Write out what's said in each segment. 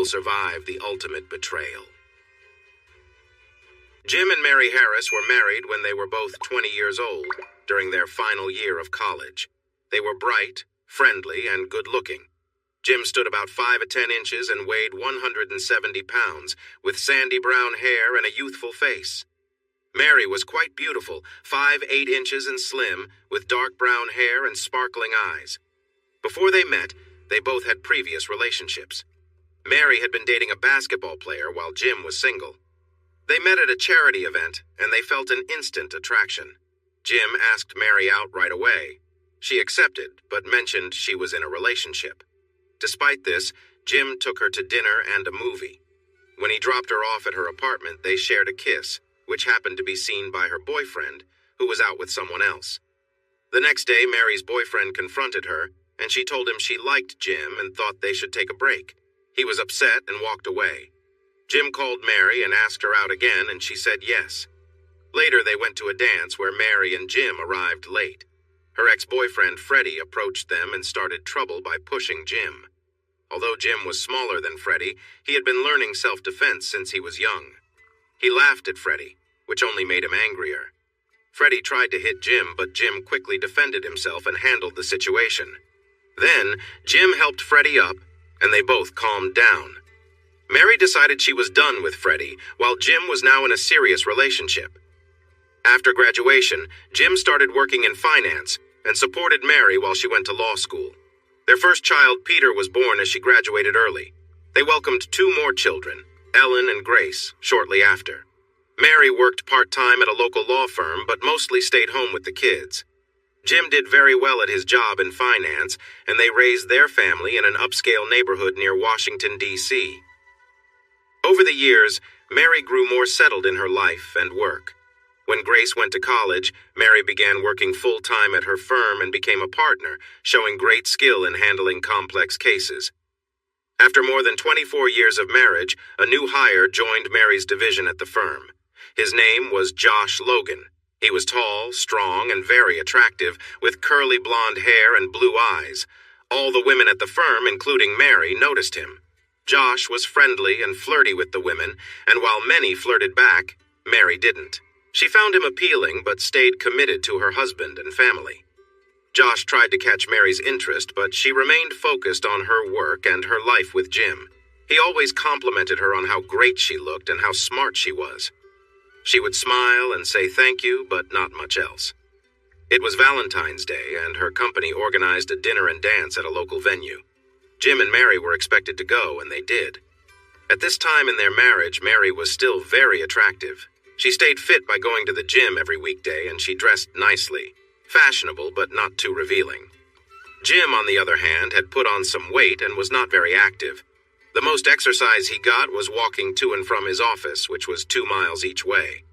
will survive the ultimate betrayal. Jim and Mary Harris were married when they were both 20 years old, during their final year of college. They were bright, friendly, and good-looking. Jim stood about 5'10" and weighed 170 pounds, with sandy brown hair and a youthful face. Mary was quite beautiful, 5'8" and slim, with dark brown hair and sparkling eyes. Before they met, they both had previous relationships. Mary had been dating a basketball player while Jim was single. They met at a charity event, and they felt an instant attraction. Jim asked Mary out right away. She accepted, but mentioned she was in a relationship. Despite this, Jim took her to dinner and a movie. When he dropped her off at her apartment, they shared a kiss, which happened to be seen by her boyfriend, who was out with someone else. The next day, Mary's boyfriend confronted her, and she told him she liked Jim and thought they should take a break. He was upset and walked away. Jim called Mary and asked her out again, and she said yes. Later, they went to a dance where Mary and Jim arrived late. Her ex-boyfriend, Freddie, approached them and started trouble by pushing Jim. Although Jim was smaller than Freddie, he had been learning self-defense since he was young. He laughed at Freddie, which only made him angrier. Freddie tried to hit Jim, but Jim quickly defended himself and handled the situation. Then, Jim helped Freddie up, and they both calmed down. Mary decided she was done with Freddie, while Jim was now in a serious relationship. After graduation, Jim started working in finance and supported Mary while she went to law school. Their first child, Peter, was born as she graduated early. They welcomed 2 more children, Ellen and Grace, shortly after. Mary worked part-time at a local law firm, but mostly stayed home with the kids. Jim did very well at his job in finance, and they raised their family in an upscale neighborhood near Washington, D.C. Over the years, Mary grew more settled in her life and work. When Grace went to college, Mary began working full-time at her firm and became a partner, showing great skill in handling complex cases. After more than 24 years of marriage, a new hire joined Mary's division at the firm. His name was Josh Logan. He was tall, strong, and very attractive, with curly blonde hair and blue eyes. All the women at the firm, including Mary, noticed him. Josh was friendly and flirty with the women, and while many flirted back, Mary didn't. She found him appealing, but stayed committed to her husband and family. Josh tried to catch Mary's interest, but she remained focused on her work and her life with Jim. He always complimented her on how great she looked and how smart she was. She would smile and say thank you, but not much else. It was Valentine's Day, and her company organized a dinner and dance at a local venue. Jim and Mary were expected to go, and they did. At this time in their marriage, Mary was still very attractive. She stayed fit by going to the gym every weekday, and she dressed nicely. Fashionable, but not too revealing. Jim, on the other hand, had put on some weight and was not very active. The most exercise he got was walking to and from his office, which was 2 miles each way.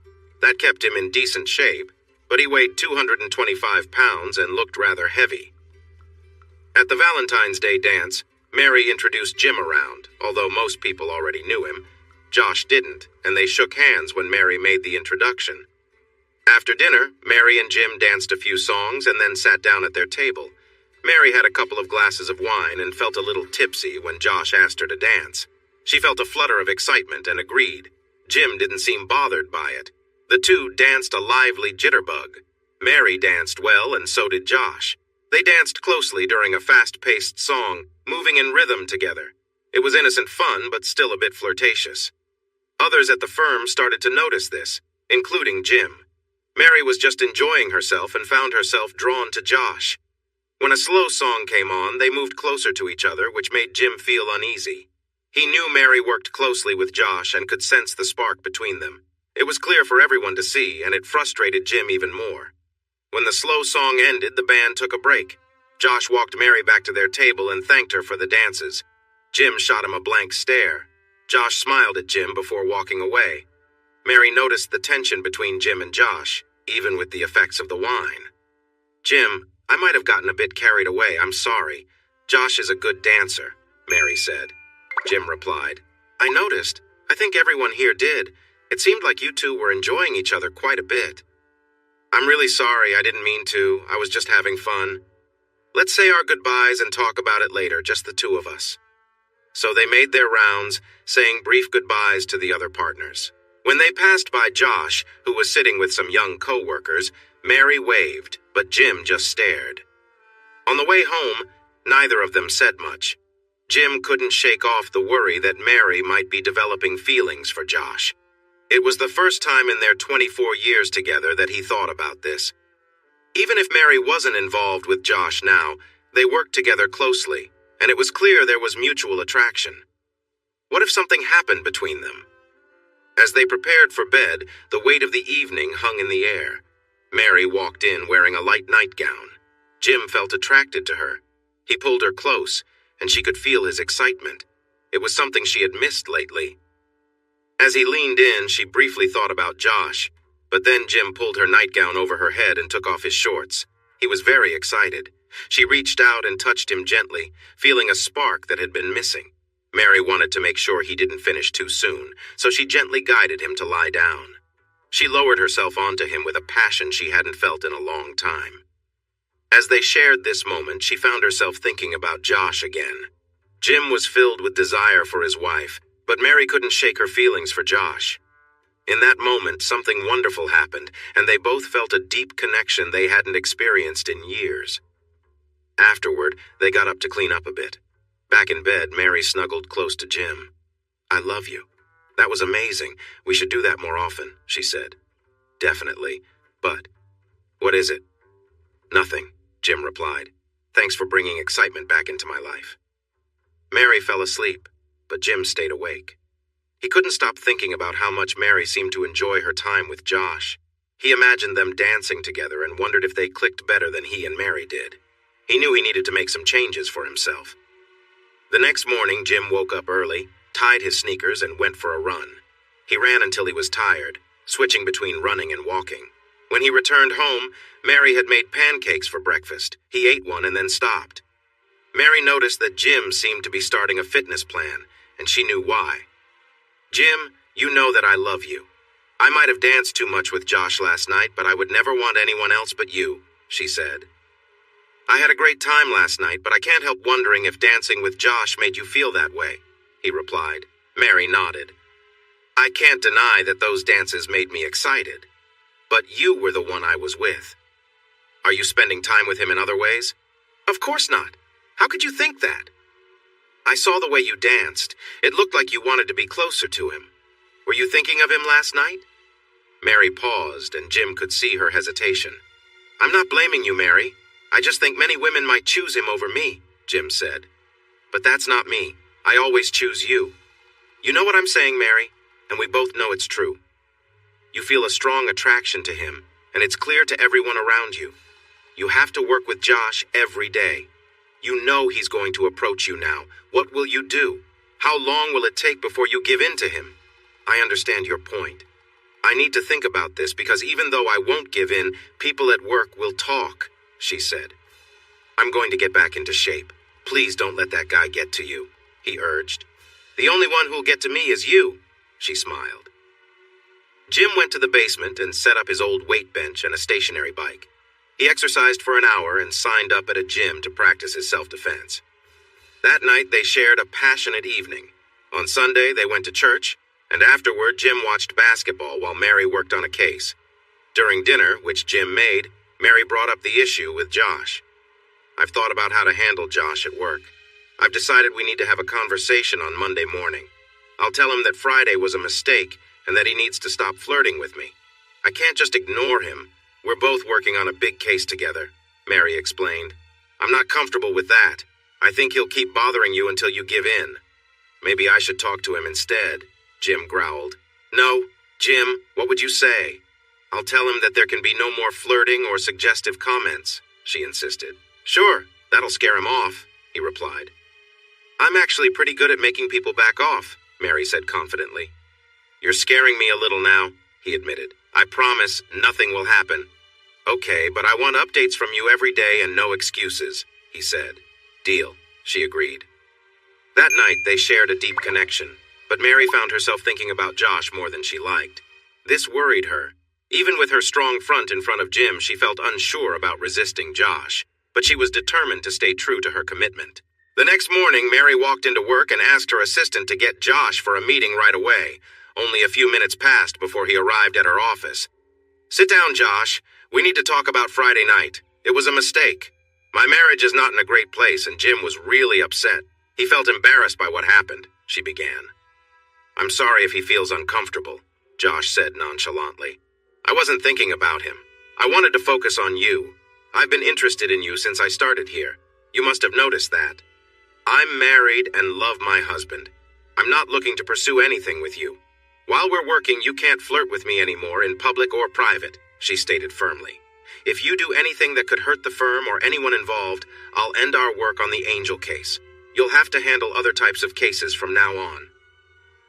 That kept him in decent shape, but he weighed 225 pounds and looked rather heavy. At the Valentine's Day dance, Mary introduced Jim around, although most people already knew him. Josh didn't, and they shook hands when Mary made the introduction. After dinner, Mary and Jim danced a few songs and then sat down at their table. Mary had a couple of glasses of wine and felt a little tipsy when Josh asked her to dance. She felt a flutter of excitement and agreed. Jim didn't seem bothered by it. The two danced a lively jitterbug. Mary danced well, and so did Josh. They danced closely during a fast-paced song, moving in rhythm together. It was innocent fun, but still a bit flirtatious. Others at the firm started to notice this, including Jim. Mary was just enjoying herself and found herself drawn to Josh. When a slow song came on, they moved closer to each other, which made Jim feel uneasy. He knew Mary worked closely with Josh and could sense the spark between them. It was clear for everyone to see, and it frustrated Jim even more. When the slow song ended, the band took a break. Josh walked Mary back to their table and thanked her for the dances. Jim shot him a blank stare. Josh smiled at Jim before walking away. Mary noticed the tension between Jim and Josh, even with the effects of the wine. "Jim, I might have gotten a bit carried away, I'm sorry. Josh is a good dancer," Mary said. Jim replied, "I noticed. I think everyone here did. It seemed like you two were enjoying each other quite a bit." "I'm really sorry, I didn't mean to. I was just having fun. Let's say our goodbyes and talk about it later, just the two of us." So they made their rounds, saying brief goodbyes to the other partners. When they passed by Josh, who was sitting with some young co-workers, Mary waved, but Jim just stared. On the way home, neither of them said much. Jim couldn't shake off the worry that Mary might be developing feelings for Josh. It was the first time in their 24 years together that he thought about this. Even if Mary wasn't involved with Josh now, they worked together closely, and it was clear there was mutual attraction. What if something happened between them? As they prepared for bed, the weight of the evening hung in the air. Mary walked in wearing a light nightgown. Jim felt attracted to her. He pulled her close, and she could feel his excitement. It was something she had missed lately. As he leaned in, she briefly thought about Josh, but then Jim pulled her nightgown over her head and took off his shorts. He was very excited. She reached out and touched him gently, feeling a spark that had been missing. Mary wanted to make sure he didn't finish too soon, so she gently guided him to lie down. She lowered herself onto him with a passion she hadn't felt in a long time. As they shared this moment, she found herself thinking about Josh again. Jim was filled with desire for his wife, but Mary couldn't shake her feelings for Josh. In that moment, something wonderful happened, and they both felt a deep connection they hadn't experienced in years. Afterward, they got up to clean up a bit. Back in bed, Mary snuggled close to Jim. "I love you. That was amazing. We should do that more often," she said. "Definitely. But what is it?" "Nothing," Jim replied. "Thanks for bringing excitement back into my life." Mary fell asleep, but Jim stayed awake. He couldn't stop thinking about how much Mary seemed to enjoy her time with Josh. He imagined them dancing together and wondered if they clicked better than he and Mary did. He knew he needed to make some changes for himself. The next morning, Jim woke up early, tied his sneakers, and went for a run. He ran until he was tired, switching between running and walking. When he returned home, Mary had made pancakes for breakfast. He ate one and then stopped. Mary noticed that Jim seemed to be starting a fitness plan, and she knew why. "Jim, you know that I love you. I might have danced too much with Josh last night, but I would never want anyone else but you," she said. "I had a great time last night, but I can't help wondering if dancing with Josh made you feel that way," he replied. Mary nodded. "I can't deny that those dances made me excited. But you were the one I was with. Are you spending time with him in other ways?" "Of course not. How could you think that?" "I saw the way you danced. It looked like you wanted to be closer to him. Were you thinking of him last night?" Mary paused, and Jim could see her hesitation. "I'm not blaming you, Mary. I just think many women might choose him over me," Jim said. "But that's not me. I always choose you. You know what I'm saying, Mary, and we both know it's true. You feel a strong attraction to him, and it's clear to everyone around you. You have to work with Josh every day. You know he's going to approach you now. What will you do? How long will it take before you give in to him? I understand your point. I need to think about this because even though I won't give in, people at work will talk," she said. "I'm going to get back into shape. Please don't let that guy get to you," he urged. "The only one who'll get to me is you," she smiled. Jim went to the basement and set up his old weight bench and a stationary bike. He exercised for an hour and signed up at a gym to practice his self-defense. That night, they shared a passionate evening. On Sunday, they went to church, and afterward, Jim watched basketball while Mary worked on a case. During dinner, which Jim made, Mary brought up the issue with Josh. "I've thought about how to handle Josh at work. I've decided we need to have a conversation on Monday morning. I'll tell him that Friday was a mistake and that he needs to stop flirting with me. I can't just ignore him. We're both working on a big case together," Mary explained. "I'm not comfortable with that. I think he'll keep bothering you until you give in." "Maybe I should talk to him instead," Jim growled. "No, Jim, what would you say?" "I'll tell him that there can be no more flirting or suggestive comments," she insisted. "Sure, that'll scare him off," he replied. "I'm actually pretty good at making people back off," Mary said confidently. "You're scaring me a little now," he admitted. "I promise nothing will happen." "Okay, but I want updates from you every day and no excuses," he said. "Deal," she agreed. That night, they shared a deep connection, but Mary found herself thinking about Josh more than she liked. This worried her. Even with her strong front in front of Jim, she felt unsure about resisting Josh, but she was determined to stay true to her commitment. The next morning, Mary walked into work and asked her assistant to get Josh for a meeting right away. Only a few minutes passed before he arrived at her office. "Sit down, Josh. We need to talk about Friday night. It was a mistake. My marriage is not in a great place, and Jim was really upset. He felt embarrassed by what happened," she began. "I'm sorry if he feels uncomfortable," Josh said nonchalantly. "I wasn't thinking about him. I wanted to focus on you. I've been interested in you since I started here. You must have noticed that. I'm married and love my husband. I'm not looking to pursue anything with you. While we're working, you can't flirt with me anymore in public or private," she stated firmly. "If you do anything that could hurt the firm or anyone involved, I'll end our work on the Angel case. You'll have to handle other types of cases from now on.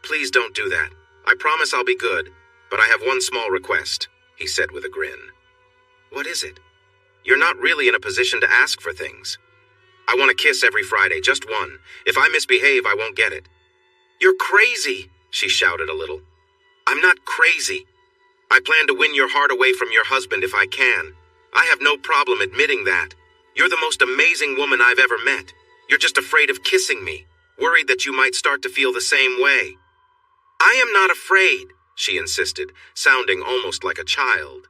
Please don't do that. I promise I'll be good, but I have one small request," he said with a grin. "What is it?" "You're not really in a position to ask for things. I want a kiss every Friday, just one. If I misbehave, I won't get it." "You're crazy," she shouted a little. "I'm not crazy. I plan to win your heart away from your husband if I can. I have no problem admitting that. You're the most amazing woman I've ever met. You're just afraid of kissing me, worried that you might start to feel the same way." "I am not afraid," she insisted, sounding almost like a child.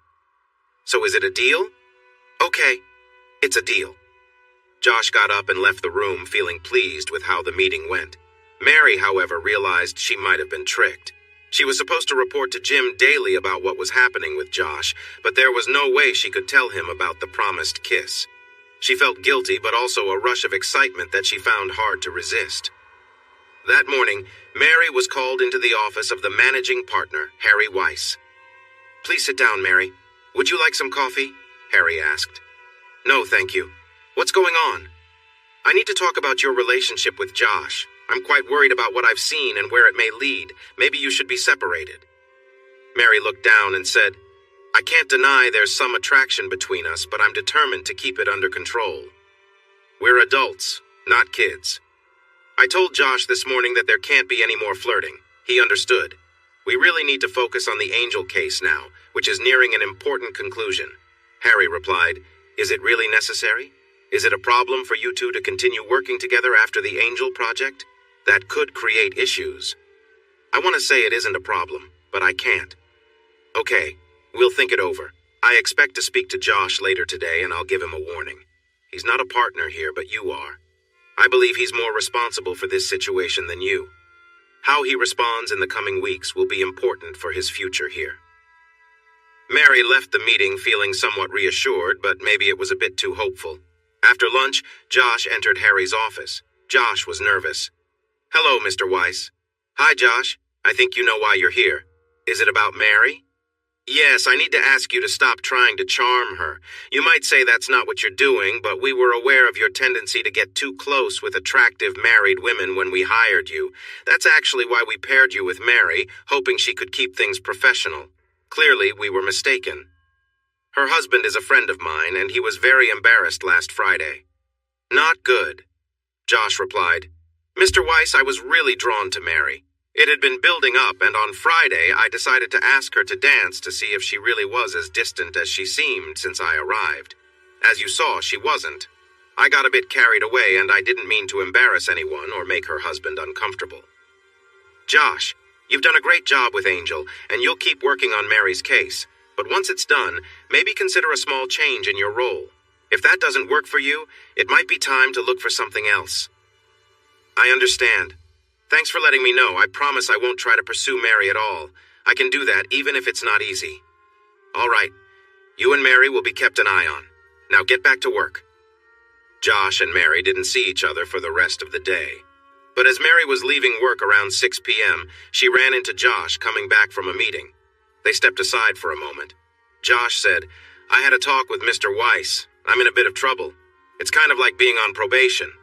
"So is it a deal?" "Okay, it's a deal." Josh got up and left the room, feeling pleased with how the meeting went. Mary, however, realized she might have been tricked. She was supposed to report to Jim daily about what was happening with Josh, but there was no way she could tell him about the promised kiss. She felt guilty, but also a rush of excitement that she found hard to resist. That morning, Mary was called into the office of the managing partner, Harry Weiss. "Please sit down, Mary. Would you like some coffee?" Harry asked. "No, thank you. What's going on?" "I need to talk about your relationship with Josh. I'm quite worried about what I've seen and where it may lead. Maybe you should be separated." Mary looked down and said, "I can't deny there's some attraction between us, but I'm determined to keep it under control. We're adults, not kids. I told Josh this morning that there can't be any more flirting. He understood. We really need to focus on the Angel case now, which is nearing an important conclusion." Harry replied, "Is it really necessary? Is it a problem for you two to continue working together after the Angel project? That could create issues." "I want to say it isn't a problem, but I can't." "Okay, we'll think it over. I expect to speak to Josh later today, and I'll give him a warning. He's not a partner here, but you are. I believe he's more responsible for this situation than you. How he responds in the coming weeks will be important for his future here." Mary left the meeting feeling somewhat reassured, but maybe it was a bit too hopeful. After lunch, Josh entered Harry's office. Josh was nervous. "Hello, Mr. Weiss." "Hi, Josh. I think you know why you're here. Is it about Mary?" "Yes, I need to ask you to stop trying to charm her. You might say that's not what you're doing, but we were aware of your tendency to get too close with attractive married women when we hired you. That's actually why we paired you with Mary, hoping she could keep things professional. Clearly, we were mistaken. Her husband is a friend of mine, and he was very embarrassed last Friday." "Not good," Josh replied. "Mr. Weiss, I was really drawn to Mary. It had been building up, and on Friday I decided to ask her to dance to see if she really was as distant as she seemed since I arrived. As you saw, she wasn't. I got a bit carried away, and I didn't mean to embarrass anyone or make her husband uncomfortable." "Josh, you've done a great job with Angel, and you'll keep working on Mary's case. But once it's done, maybe consider a small change in your role. If that doesn't work for you, it might be time to look for something else." "I understand. Thanks for letting me know. I promise I won't try to pursue Mary at all. I can do that even if it's not easy." "All right. You and Mary will be kept an eye on. Now get back to work." Josh and Mary didn't see each other for the rest of the day. But as Mary was leaving work around 6 p.m., she ran into Josh coming back from a meeting. They stepped aside for a moment. Josh said, "I had a talk with Mr. Weiss. I'm in a bit of trouble. It's kind of like being on probation."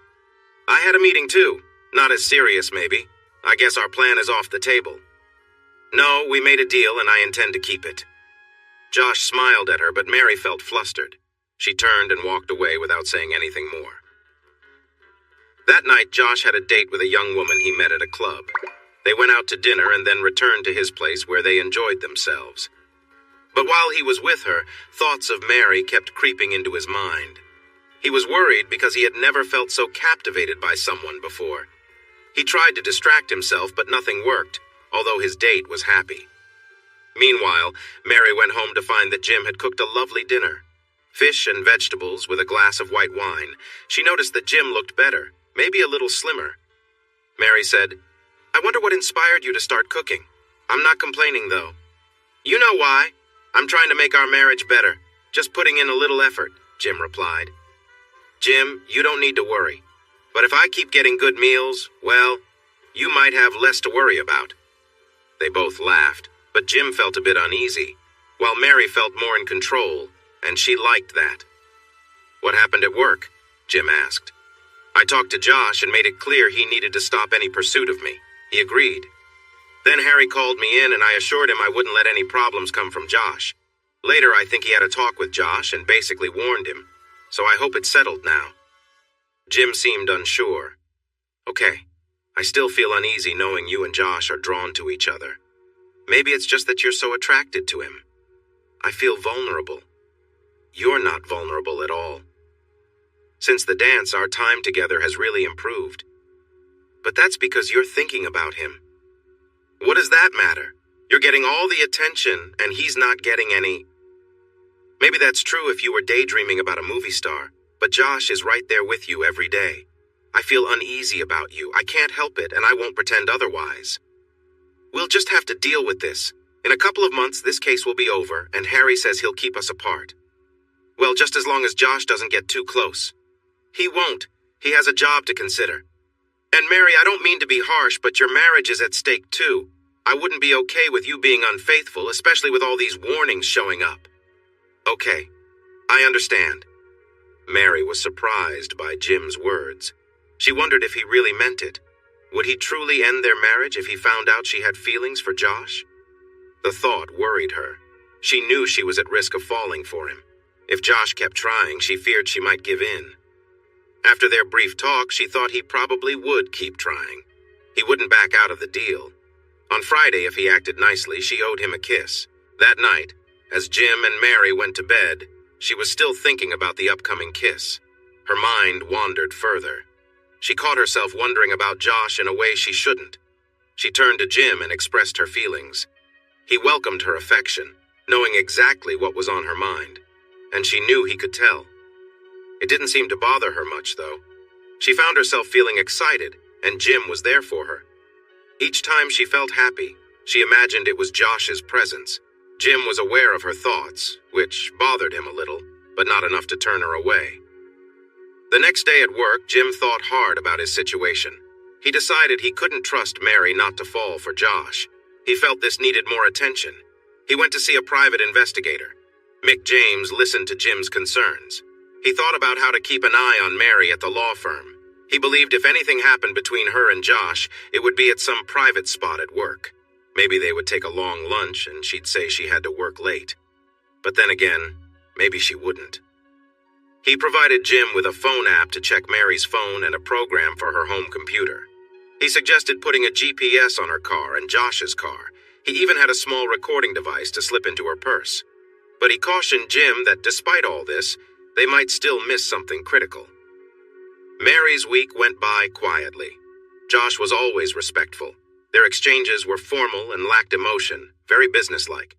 "I had a meeting too. Not as serious, maybe. I guess our plan is off the table." "No, we made a deal and I intend to keep it." Josh smiled at her, but Mary felt flustered. She turned and walked away without saying anything more. That night, Josh had a date with a young woman he met at a club. They went out to dinner and then returned to his place where they enjoyed themselves. But while he was with her, thoughts of Mary kept creeping into his mind. He was worried because he had never felt so captivated by someone before. He tried to distract himself, but nothing worked, although his date was happy. Meanwhile, Mary went home to find that Jim had cooked a lovely dinner. Fish and vegetables with a glass of white wine. She noticed that Jim looked better, maybe a little slimmer. Mary said, "I wonder what inspired you to start cooking. I'm not complaining, though." "You know why. I'm trying to make our marriage better. Just putting in a little effort," Jim replied. "Jim, you don't need to worry. But if I keep getting good meals, well, you might have less to worry about." They both laughed, but Jim felt a bit uneasy, while Mary felt more in control, and she liked that. "What happened at work?" Jim asked. "I talked to Josh and made it clear he needed to stop any pursuit of me." He agreed. "Then Harry called me in and I assured him I wouldn't let any problems come from Josh. Later, I think he had a talk with Josh and basically warned him, so I hope it's settled now." Jim seemed unsure. "Okay, I still feel uneasy knowing you and Josh are drawn to each other. Maybe it's just that you're so attracted to him. I feel vulnerable." "You're not vulnerable at all. Since the dance, our time together has really improved. But that's because you're thinking about him. What does that matter? You're getting all the attention, and he's not getting any. Maybe that's true if you were daydreaming about a movie star, but Josh is right there with you every day. I feel uneasy about you. I can't help it, and I won't pretend otherwise. We'll just have to deal with this. In a couple of months, this case will be over, and Harry says he'll keep us apart. Well, just as long as Josh doesn't get too close. He won't. He has a job to consider. And Mary, I don't mean to be harsh, but your marriage is at stake too. I wouldn't be okay with you being unfaithful, especially with all these warnings showing up." "Okay, I understand." Mary was surprised by Jim's words. She wondered if he really meant it. Would he truly end their marriage if he found out she had feelings for Josh? The thought worried her. She knew she was at risk of falling for him. If Josh kept trying, she feared she might give in. After their brief talk, she thought he probably would keep trying. He wouldn't back out of the deal. On Friday, if he acted nicely, she owed him a kiss. That night, as Jim and Mary went to bed, she was still thinking about the upcoming kiss. Her mind wandered further. She caught herself wondering about Josh in a way she shouldn't. She turned to Jim and expressed her feelings. He welcomed her affection, knowing exactly what was on her mind, and she knew he could tell. It didn't seem to bother her much, though. She found herself feeling excited, and Jim was there for her. Each time she felt happy, she imagined it was Josh's presence. Jim was aware of her thoughts, which bothered him a little, but not enough to turn her away. The next day at work, Jim thought hard about his situation. He decided he couldn't trust Mary not to fall for Josh. He felt this needed more attention. He went to see a private investigator. Mick James listened to Jim's concerns. He thought about how to keep an eye on Mary at the law firm. He believed if anything happened between her and Josh, it would be at some private spot at work. Maybe they would take a long lunch and she'd say she had to work late. But then again, maybe she wouldn't. He provided Jim with a phone app to check Mary's phone and a program for her home computer. He suggested putting a GPS on her car and Josh's car. He even had a small recording device to slip into her purse. But he cautioned Jim that despite all this, they might still miss something critical. Mary's week went by quietly. Josh was always respectful. Their exchanges were formal and lacked emotion, very businesslike.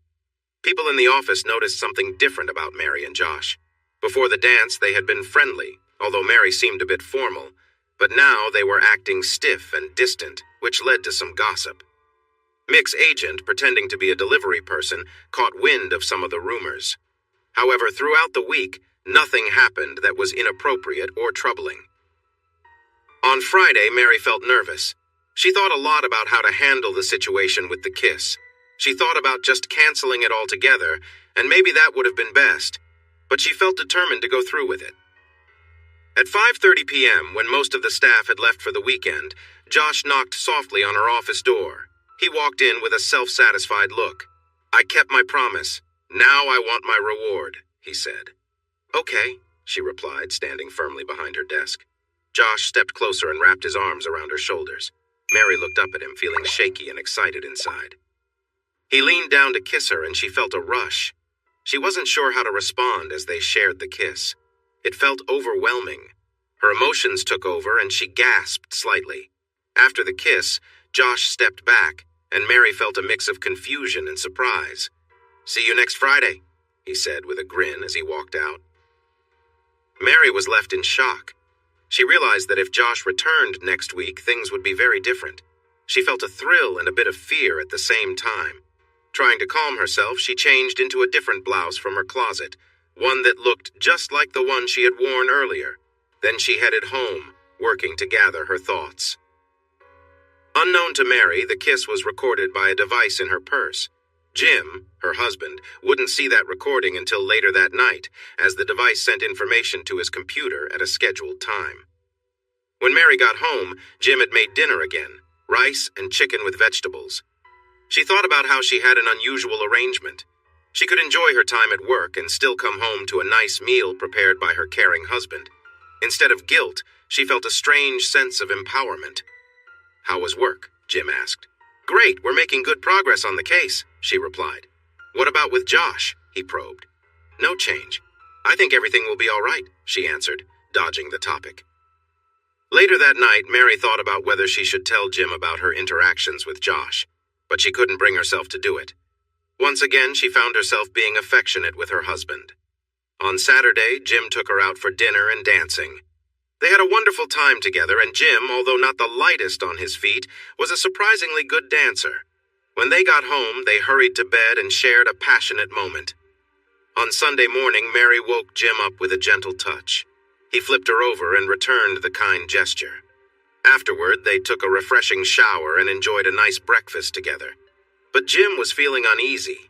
People in the office noticed something different about Mary and Josh. Before the dance, they had been friendly, although Mary seemed a bit formal, but now they were acting stiff and distant, which led to some gossip. Mick's agent, pretending to be a delivery person, caught wind of some of the rumors. However, throughout the week, nothing happened that was inappropriate or troubling. On Friday, Mary felt nervous. She thought a lot about how to handle the situation with the kiss. She thought about just canceling it altogether, and maybe that would have been best, but she felt determined to go through with it. At 5:30 p.m., when most of the staff had left for the weekend, Josh knocked softly on her office door. He walked in with a self-satisfied look. "I kept my promise. Now I want my reward," he said. "Okay," she replied, standing firmly behind her desk. Josh stepped closer and wrapped his arms around her shoulders. Mary looked up at him, feeling shaky and excited inside. He leaned down to kiss her, and she felt a rush. She wasn't sure how to respond as they shared the kiss. It felt overwhelming. Her emotions took over and she gasped slightly. After the kiss, Josh stepped back, and Mary felt a mix of confusion and surprise. "See you next Friday," he said with a grin as he walked out. Mary was left in shock. She realized that if Josh returned next week, things would be very different. She felt a thrill and a bit of fear at the same time. Trying to calm herself, she changed into a different blouse from her closet, one that looked just like the one she had worn earlier. Then she headed home, working to gather her thoughts. Unknown to Mary, the kiss was recorded by a device in her purse. Jim, her husband, wouldn't see that recording until later that night, as the device sent information to his computer at a scheduled time. When Mary got home, Jim had made dinner again, rice and chicken with vegetables. She thought about how she had an unusual arrangement. She could enjoy her time at work and still come home to a nice meal prepared by her caring husband. Instead of guilt, she felt a strange sense of empowerment. "How was work?" Jim asked. "Great, we're making good progress on the case," she replied. "What about with Josh?" he probed. "No change. I think everything will be all right," she answered, dodging the topic. Later that night, Mary thought about whether she should tell Jim about her interactions with Josh, but she couldn't bring herself to do it. Once again, she found herself being affectionate with her husband. On Saturday, Jim took her out for dinner and dancing. They had a wonderful time together, and Jim, although not the lightest on his feet, was a surprisingly good dancer. When they got home, they hurried to bed and shared a passionate moment. On Sunday morning, Mary woke Jim up with a gentle touch. He flipped her over and returned the kind gesture. Afterward, they took a refreshing shower and enjoyed a nice breakfast together. But Jim was feeling uneasy.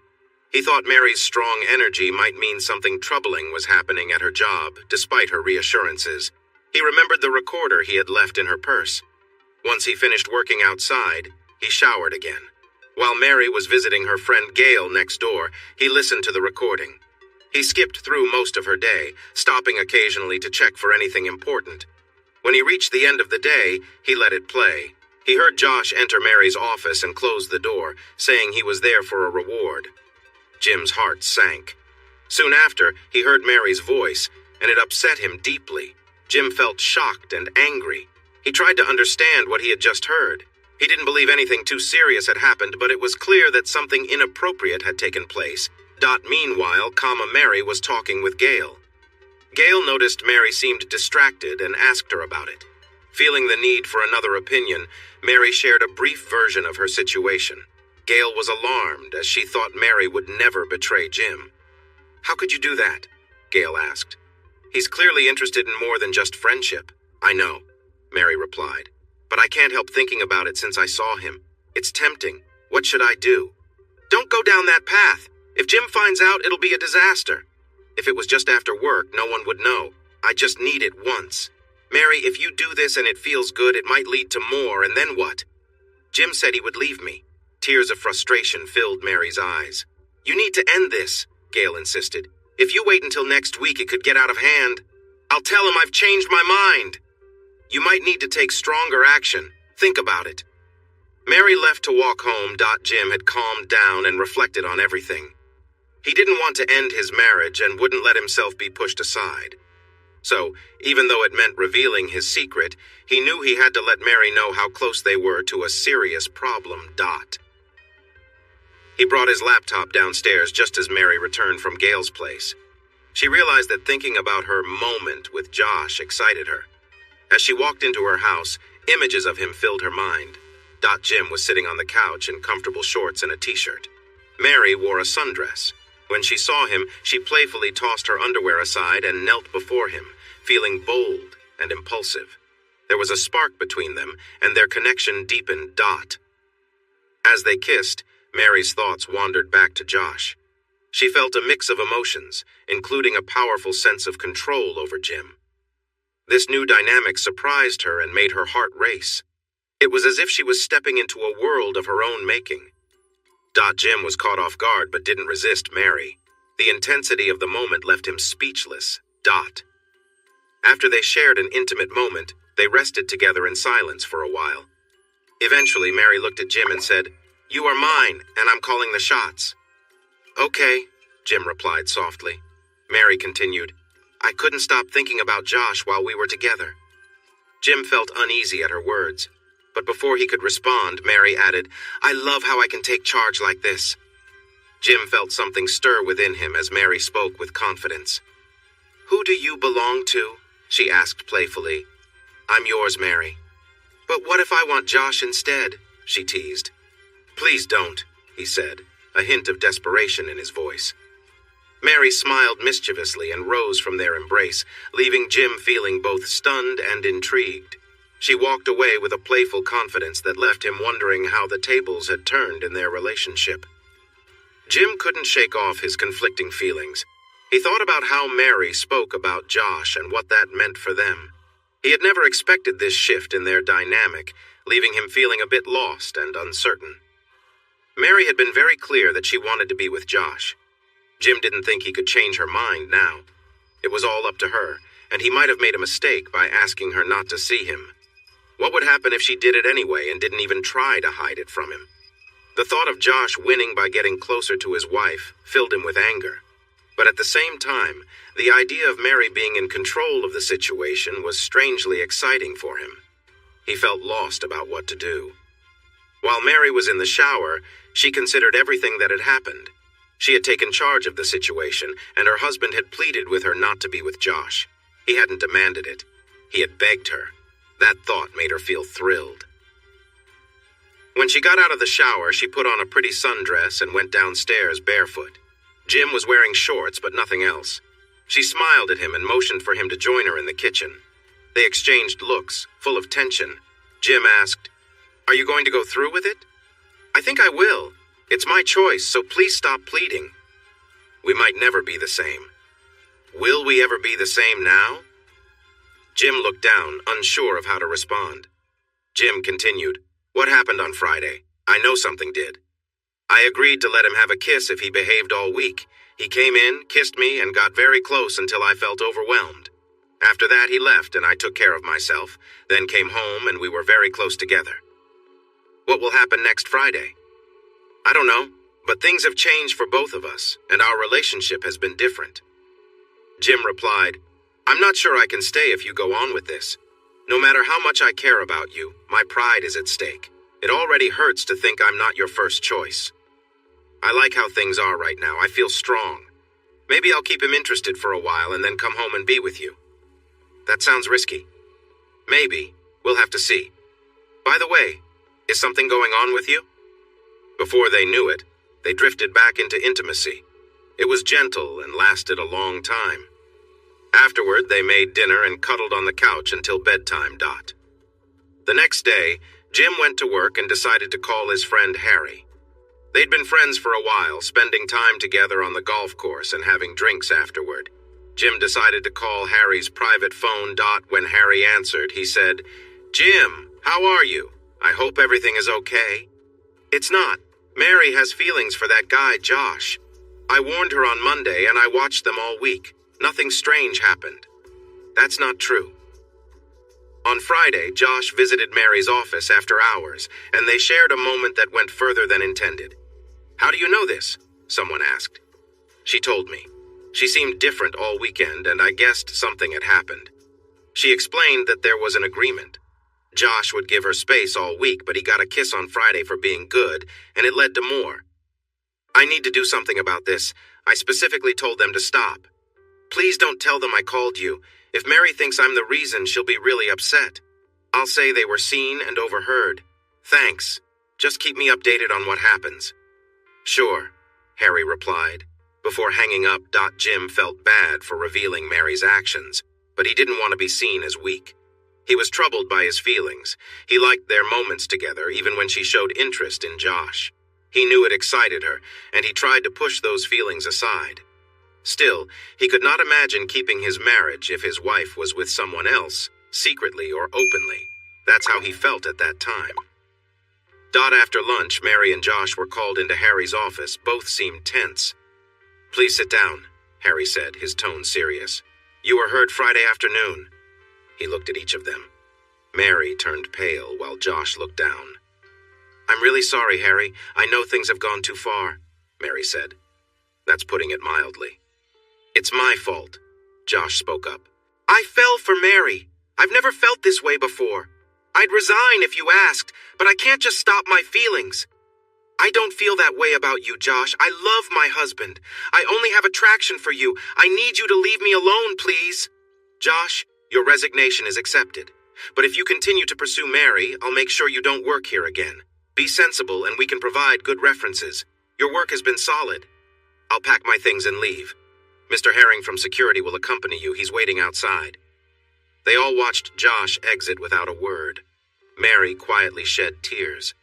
He thought Mary's strong energy might mean something troubling was happening at her job, despite her reassurances. He remembered the recorder he had left in her purse. Once he finished working outside, he showered again. While Mary was visiting her friend Gail next door, he listened to the recording. He skipped through most of her day, stopping occasionally to check for anything important. When he reached the end of the day, he let it play. He heard Josh enter Mary's office and close the door, saying he was there for a reward. Jim's heart sank. Soon after, he heard Mary's voice, and it upset him deeply. Jim felt shocked and angry. He tried to understand what he had just heard. He didn't believe anything too serious had happened, but it was clear that something inappropriate had taken place. Meanwhile, Mary was talking with Gail. Gail noticed Mary seemed distracted and asked her about it. Feeling the need for another opinion, Mary shared a brief version of her situation. Gail was alarmed, as she thought Mary would never betray Jim. "How could you do that?" Gail asked. "He's clearly interested in more than just friendship." "I know," Mary replied. "But I can't help thinking about it since I saw him. It's tempting. What should I do?" "Don't go down that path. If Jim finds out, it'll be a disaster. If it was just after work, no one would know. I just need it once. Mary, if you do this and it feels good, it might lead to more, and then what? Jim said he would leave me." Tears of frustration filled Mary's eyes. "You need to end this," Gail insisted. "If you wait until next week, it could get out of hand. I'll tell him I've changed my mind." "You might need to take stronger action. Think about it." Mary left to walk home. Jim had calmed down and reflected on everything. He didn't want to end his marriage and wouldn't let himself be pushed aside. So, even though it meant revealing his secret, he knew he had to let Mary know how close they were to a serious problem. He brought his laptop downstairs just as Mary returned from Gail's place. She realized that thinking about her moment with Josh excited her. As she walked into her house, images of him filled her mind. Jim was sitting on the couch in comfortable shorts and a t-shirt. Mary wore a sundress. When she saw him, she playfully tossed her underwear aside and knelt before him, feeling bold and impulsive. There was a spark between them, and their connection deepened. As they kissed, Mary's thoughts wandered back to Josh. She felt a mix of emotions, including a powerful sense of control over Jim. This new dynamic surprised her and made her heart race. It was as if she was stepping into a world of her own making. Jim was caught off guard but didn't resist Mary. The intensity of the moment left him speechless. After they shared an intimate moment, they rested together in silence for a while. Eventually, Mary looked at Jim and said, "You are mine, and I'm calling the shots." "Okay," Jim replied softly. Mary continued, I couldn't stop thinking about Josh while we were together." Jim felt uneasy at her words, but before he could respond, Mary added, "I love how I can take charge like this." Jim felt something stir within him as Mary spoke with confidence. "Who do you belong to?" she asked playfully. "I'm yours, Mary." "But what if I want Josh instead?" she teased. "Please don't," he said, a hint of desperation in his voice. Mary smiled mischievously and rose from their embrace, leaving Jim feeling both stunned and intrigued. She walked away with a playful confidence that left him wondering how the tables had turned in their relationship. Jim couldn't shake off his conflicting feelings. He thought about how Mary spoke about Josh and what that meant for them. He had never expected this shift in their dynamic, leaving him feeling a bit lost and uncertain. Mary had been very clear that she wanted to be with Josh. Jim didn't think he could change her mind now. It was all up to her, and he might have made a mistake by asking her not to see him. What would happen if she did it anyway and didn't even try to hide it from him? The thought of Josh winning by getting closer to his wife filled him with anger. But at the same time, the idea of Mary being in control of the situation was strangely exciting for him. He felt lost about what to do. While Mary was in the shower, she considered everything that had happened. She had taken charge of the situation, and her husband had pleaded with her not to be with Josh. He hadn't demanded it. He had begged her. That thought made her feel thrilled. When she got out of the shower, she put on a pretty sundress and went downstairs barefoot. Jim was wearing shorts, but nothing else. She smiled at him and motioned for him to join her in the kitchen. They exchanged looks, full of tension. Jim asked, "Are you going to go through with it?" "I think I will. It's my choice, so please stop pleading." "We might never be the same." "Will we ever be the same now?" Jim looked down, unsure of how to respond. Jim continued, "What happened on Friday? I know something did. I agreed to let him have a kiss if he behaved all week. He came in, kissed me, and got very close until I felt overwhelmed. After that, he left, and I took care of myself, then came home, and we were very close together." "What will happen next Friday?" "I don't know, but things have changed for both of us, and our relationship has been different." Jim replied, "I'm not sure I can stay if you go on with this. No matter how much I care about you, my pride is at stake. It already hurts to think I'm not your first choice. I like how things are right now. I feel strong. Maybe I'll keep him interested for a while and then come home and be with you." "That sounds risky." "Maybe. We'll have to see. By the way, is something going on with you?" Before they knew it, they drifted back into intimacy. It was gentle and lasted a long time. Afterward, they made dinner and cuddled on the couch until bedtime. The next day, Jim went to work and decided to call his friend Harry. They'd been friends for a while, spending time together on the golf course and having drinks afterward. Jim decided to call Harry's private phone. When Harry answered, he said, "Jim, how are you? I hope everything is okay." "It's not. Mary has feelings for that guy, Josh. I warned her on Monday and I watched them all week. Nothing strange happened." "That's not true." On Friday, Josh visited Mary's office after hours, and they shared a moment that went further than intended. "How do you know this?" someone asked. "She told me. She seemed different all weekend, and I guessed something had happened. She explained that there was an agreement. Josh would give her space all week, but he got a kiss on Friday for being good, and it led to more. I need to do something about this. I specifically told them to stop. Please don't tell them I called you. If Mary thinks I'm the reason, she'll be really upset. I'll say they were seen and overheard. Thanks. Just keep me updated on what happens." "Sure," Harry replied. Before hanging up, Jim felt bad for revealing Mary's actions, but he didn't want to be seen as weak. He was troubled by his feelings. He liked their moments together, even when she showed interest in Josh. He knew it excited her, and he tried to push those feelings aside. Still, he could not imagine keeping his marriage if his wife was with someone else, secretly or openly. That's how he felt at that time. After lunch, Mary and Josh were called into Harry's office. Both seemed tense. "Please sit down," Harry said, his tone serious. "You were heard Friday afternoon." He looked at each of them. Mary turned pale while Josh looked down. "I'm really sorry, Harry. I know things have gone too far," Mary said. "That's putting it mildly." "It's my fault. Josh spoke up. I fell for Mary. I've never felt this way before. I'd resign if you asked, but I can't just stop my feelings. I don't feel that way about you, Josh. I love my husband. I only have attraction for you. I need you to leave me alone, please. Josh, your resignation is accepted. But if you continue to pursue Mary, I'll make sure you don't work here again. Be sensible and we can provide good references. Your work has been solid. I'll pack my things and leave. Mr. Herring from security will accompany you. He's waiting outside. They all watched Josh exit without a word. Mary quietly shed tears.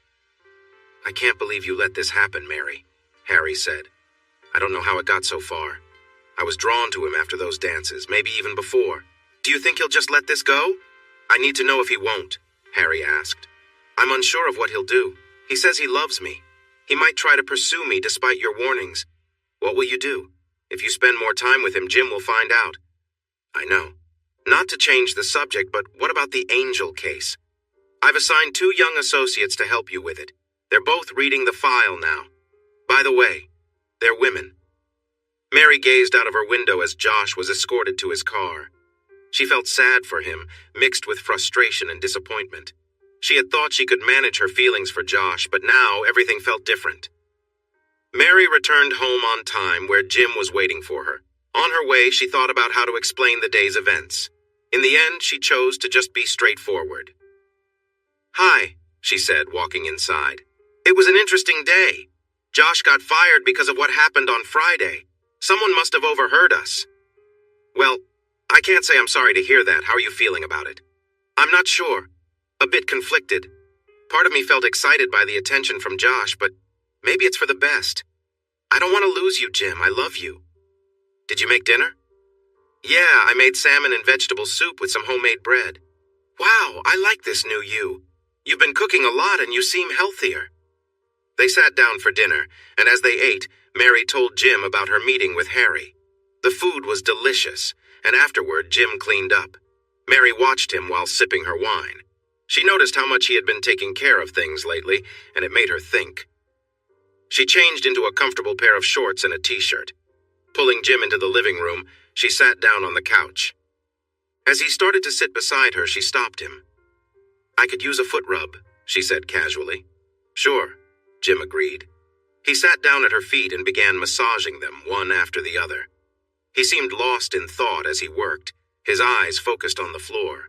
I can't believe you let this happen, Mary, Harry said. I don't know how it got so far. I was drawn to him after those dances, maybe even before. Do you think he'll just let this go? I need to know if he won't, Harry asked. I'm unsure of what he'll do. He says he loves me. He might try to pursue me despite your warnings. What will you do? If you spend more time with him, Jim will find out. I know. Not to change the subject, but what about the Angel case? I've assigned 2 young associates to help you with it. They're both reading the file now. By the way, they're women. Mary gazed out of her window as Josh was escorted to his car. She felt sad for him, mixed with frustration and disappointment. She had thought she could manage her feelings for Josh, but now everything felt different. Mary returned home on time where Jim was waiting for her. On her way, she thought about how to explain the day's events. In the end, she chose to just be straightforward. Hi, she said, walking inside. It was an interesting day. Josh got fired because of what happened on Friday. Someone must have overheard us. Well, I can't say I'm sorry to hear that. How are you feeling about it? I'm not sure. A bit conflicted. Part of me felt excited by the attention from Josh, but maybe it's for the best. I don't want to lose you, Jim. I love you. Did you make dinner? Yeah, I made salmon and vegetable soup with some homemade bread. Wow, I like this new you. You've been cooking a lot and you seem healthier. They sat down for dinner, and as they ate, Mary told Jim about her meeting with Harry. The food was delicious, and afterward Jim cleaned up. Mary watched him while sipping her wine. She noticed how much he had been taking care of things lately, and it made her think. She changed into a comfortable pair of shorts and a t-shirt. Pulling Jim into the living room, she sat down on the couch. As he started to sit beside her, she stopped him. I could use a foot rub, she said casually. Sure, Jim agreed. He sat down at her feet and began massaging them, one after the other. He seemed lost in thought as he worked, his eyes focused on the floor.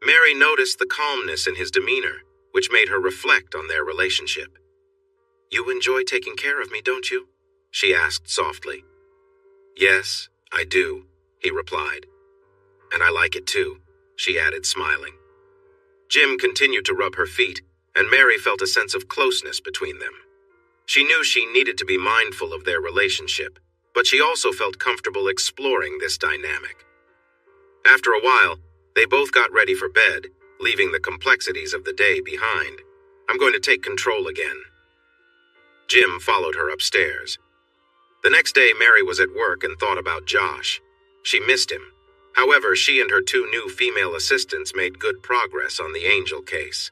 Mary noticed the calmness in his demeanor, which made her reflect on their relationship. You enjoy taking care of me, don't you? She asked softly. Yes, I do, he replied. And I like it too, she added, smiling. Jim continued to rub her feet, and Mary felt a sense of closeness between them. She knew she needed to be mindful of their relationship, but she also felt comfortable exploring this dynamic. After a while, they both got ready for bed, leaving the complexities of the day behind. I'm going to take control again. Jim followed her upstairs. The next day, Mary was at work and thought about Josh. She missed him. However, she and her 2 new female assistants made good progress on the Angel case.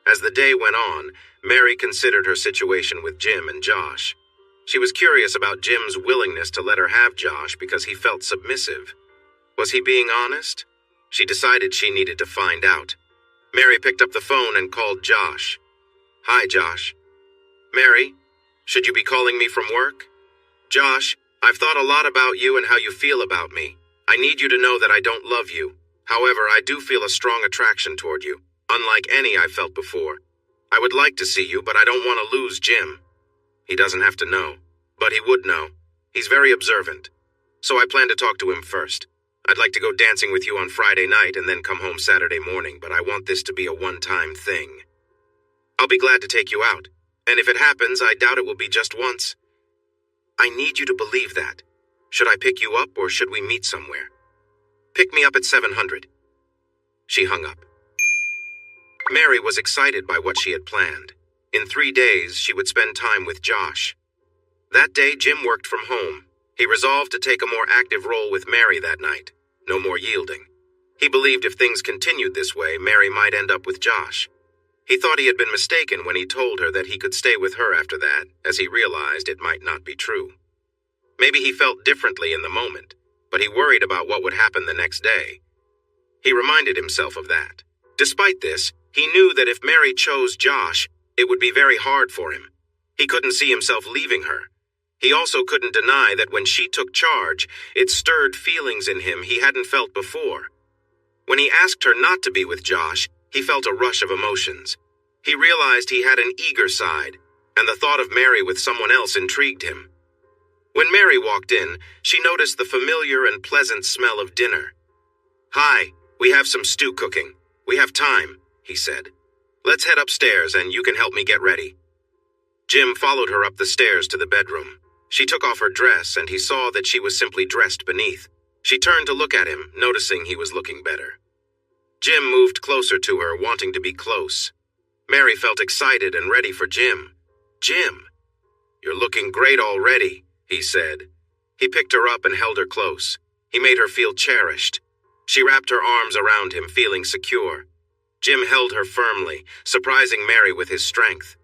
As the day went on, Mary considered her situation with Jim and Josh. She was curious about Jim's willingness to let her have Josh because he felt submissive. Was he being honest? She decided she needed to find out. Mary picked up the phone and called Josh. Hi, Josh. Mary, should you be calling me from work? Josh, I've thought a lot about you and how you feel about me. I need you to know that I don't love you. However, I do feel a strong attraction toward you, unlike any I've felt before. I would like to see you, but I don't want to lose Jim. He doesn't have to know, but he would know. He's very observant. So I plan to talk to him first. I'd like to go dancing with you on Friday night and then come home Saturday morning, but I want this to be a one-time thing. I'll be glad to take you out, and if it happens, I doubt it will be just once. I need you to believe that. Should I pick you up or should we meet somewhere? Pick me up at 700. She hung up. Mary was excited by what she had planned. In 3 days, she would spend time with Josh. That day, Jim worked from home. He resolved to take a more active role with Mary that night. No more yielding. He believed if things continued this way, Mary might end up with Josh. He thought he had been mistaken when he told her that he could stay with her after that, as he realized it might not be true. Maybe he felt differently in the moment. but he worried about what would happen the next day. He reminded himself of that. Despite this, he knew that if Mary chose Josh, it would be very hard for him. He couldn't see himself leaving her. He also couldn't deny that when she took charge, it stirred feelings in him he hadn't felt before. When he asked her not to be with Josh, he felt a rush of emotions. He realized he had an eager side, and the thought of Mary with someone else intrigued him. When Mary walked in, she noticed the familiar and pleasant smell of dinner. "Hi, we have some stew cooking. We have time," he said. "Let's head upstairs and you can help me get ready." Jim followed her up the stairs to the bedroom. She took off her dress and he saw that she was simply dressed beneath. She turned to look at him, noticing he was looking better. Jim moved closer to her, wanting to be close. Mary felt excited and ready for Jim. "Jim, you're looking great already," he said. He picked her up and held her close. He made her feel cherished. She wrapped her arms around him, feeling secure. Jim held her firmly, surprising Mary with his strength.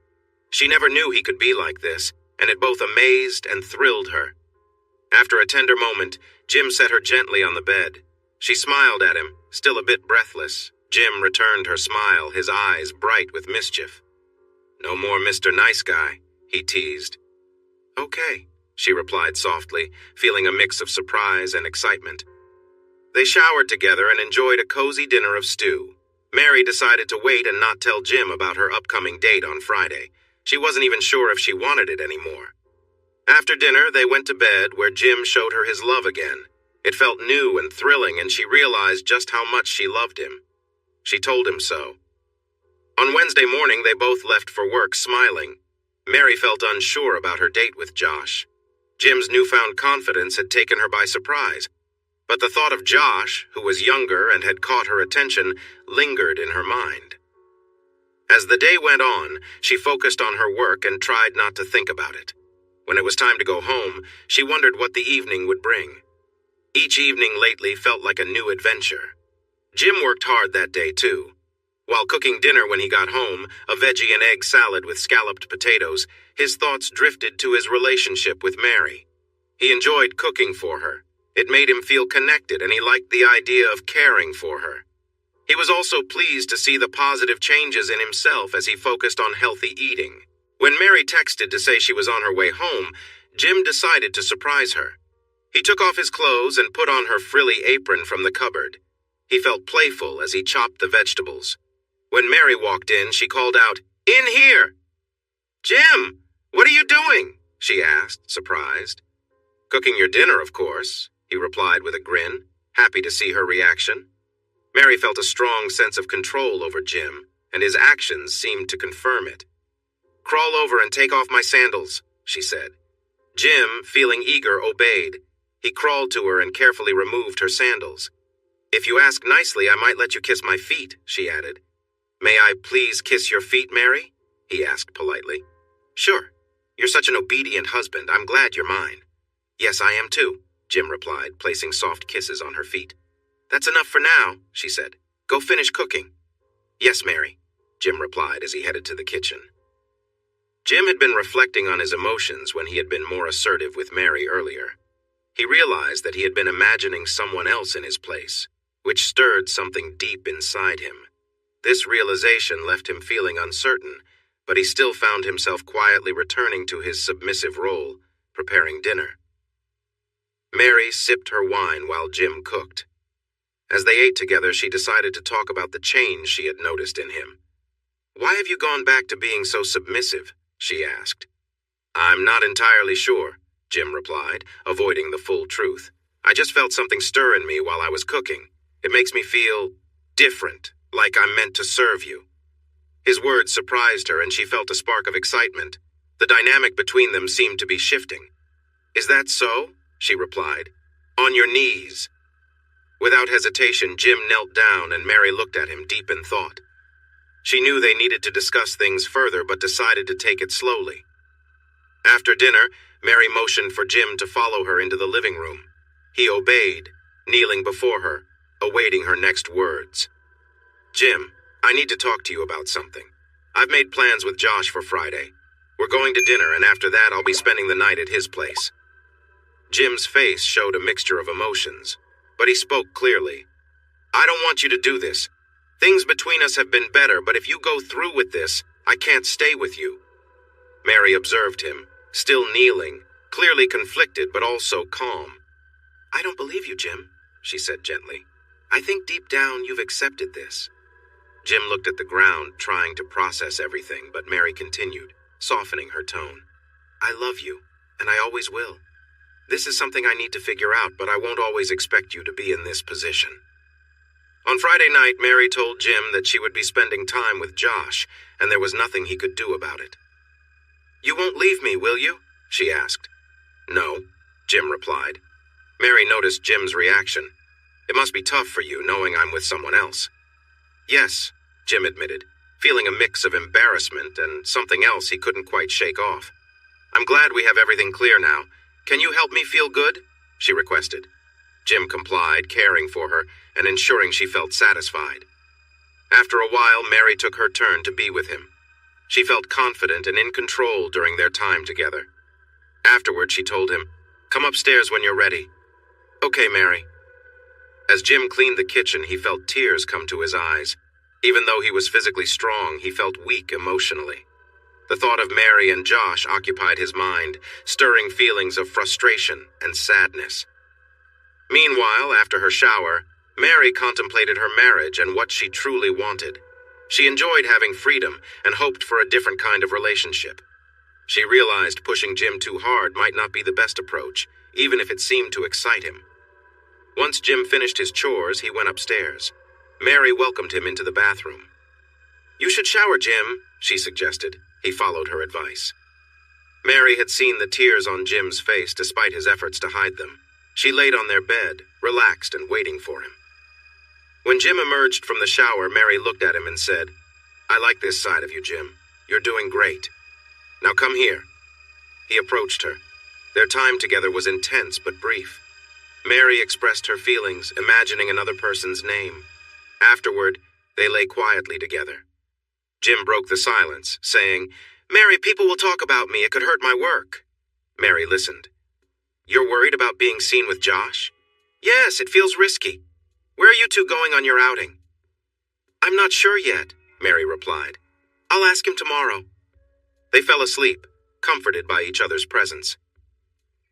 She never knew he could be like this, and it both amazed and thrilled her. After a tender moment, Jim set her gently on the bed. She smiled at him, still a bit breathless. Jim returned her smile, his eyes bright with mischief. "No more Mr. Nice Guy," he teased. "Okay," she replied softly, feeling a mix of surprise and excitement. They showered together and enjoyed a cozy dinner of stew. Mary decided to wait and not tell Jim about her upcoming date on Friday. She wasn't even sure if she wanted it anymore. After dinner, they went to bed, where Jim showed her his love again. It felt new and thrilling, and she realized just how much she loved him. She told him so. On Wednesday morning, they both left for work smiling. Mary felt unsure about her date with Josh. Jim's newfound confidence had taken her by surprise, but the thought of Josh, who was younger and had caught her attention, lingered in her mind. As the day went on, she focused on her work and tried not to think about it. When it was time to go home, she wondered what the evening would bring. Each evening lately felt like a new adventure. Jim worked hard that day, too. While cooking dinner when he got home, a veggie and egg salad with scalloped potatoes, his thoughts drifted to his relationship with Mary. He enjoyed cooking for her. It made him feel connected, and he liked the idea of caring for her. He was also pleased to see the positive changes in himself as he focused on healthy eating. When Mary texted to say she was on her way home, Jim decided to surprise her. He took off his clothes and put on her frilly apron from the cupboard. He felt playful as he chopped the vegetables. When Mary walked in, she called out, "In here!" "Jim, what are you doing?" she asked, surprised. "Cooking your dinner, of course," he replied with a grin, happy to see her reaction. Mary felt a strong sense of control over Jim, and his actions seemed to confirm it. "Crawl over and take off my sandals," she said. Jim, feeling eager, obeyed. He crawled to her and carefully removed her sandals. "If you ask nicely, I might let you kiss my feet," she added. "May I please kiss your feet, Mary?" he asked politely. "Sure. You're such an obedient husband. I'm glad you're mine." "Yes, I am too," Jim replied, placing soft kisses on her feet. "That's enough for now," she said. "Go finish cooking." "Yes, Mary," Jim replied as he headed to the kitchen. Jim had been reflecting on his emotions when he had been more assertive with Mary earlier. He realized that he had been imagining someone else in his place, which stirred something deep inside him. This realization left him feeling uncertain, but he still found himself quietly returning to his submissive role, preparing dinner. Mary sipped her wine while Jim cooked. As they ate together, she decided to talk about the change she had noticed in him. "Why have you gone back to being so submissive?" she asked. "I'm not entirely sure," Jim replied, avoiding the full truth. "I just felt something stir in me while I was cooking. It makes me feel different, like I'm meant to serve you." His words surprised her, and she felt a spark of excitement. The dynamic between them seemed to be shifting. "Is that so?" she replied. "On your knees." Without hesitation, Jim knelt down and Mary looked at him deep in thought. She knew they needed to discuss things further, but decided to take it slowly. After dinner, Mary motioned for Jim to follow her into the living room. He obeyed, kneeling before her, awaiting her next words. "Jim, I need to talk to you about something. I've made plans with Josh for Friday. We're going to dinner, and after that I'll be spending the night at his place." Jim's face showed a mixture of emotions, but he spoke clearly. "I don't want you to do this. Things between us have been better, but if you go through with this, I can't stay with you." Mary observed him, still kneeling, clearly conflicted but also calm. "I don't believe you, Jim," she said gently. "I think deep down you've accepted this." Jim looked at the ground, trying to process everything, but Mary continued, softening her tone. "I love you, and I always will. This is something I need to figure out, but I won't always expect you to be in this position." On Friday night, Mary told Jim that she would be spending time with Josh, and there was nothing he could do about it. "You won't leave me, will you?" she asked. "No," Jim replied. Mary noticed Jim's reaction. "It must be tough for you, knowing I'm with someone else." "Yes," Jim admitted, feeling a mix of embarrassment and something else he couldn't quite shake off. "I'm glad we have everything clear now. Can you help me feel good?" she requested. Jim complied, caring for her and ensuring she felt satisfied. After a while, Mary took her turn to be with him. She felt confident and in control during their time together. Afterward, she told him, "Come upstairs when you're ready." "Okay, Mary." As Jim cleaned the kitchen, he felt tears come to his eyes. Even though he was physically strong, he felt weak emotionally. The thought of Mary and Josh occupied his mind, stirring feelings of frustration and sadness. Meanwhile, after her shower, Mary contemplated her marriage and what she truly wanted. She enjoyed having freedom and hoped for a different kind of relationship. She realized pushing Jim too hard might not be the best approach, even if it seemed to excite him. Once Jim finished his chores, he went upstairs. Mary welcomed him into the bathroom. "You should shower, Jim," she suggested. He followed her advice. Mary had seen the tears on Jim's face despite his efforts to hide them. She laid on their bed, relaxed and waiting for him. When Jim emerged from the shower, Mary looked at him and said, "I like this side of you, Jim. You're doing great. Now come here." He approached her. Their time together was intense but brief. Mary expressed her feelings, imagining another person's name. Afterward, they lay quietly together. Jim broke the silence, saying, "Mary, people will talk about me. It could hurt my work." Mary listened. "You're worried about being seen with Josh?" "Yes, it feels risky. Where are you two going on your outing?" "I'm not sure yet," Mary replied. "I'll ask him tomorrow." They fell asleep, comforted by each other's presence.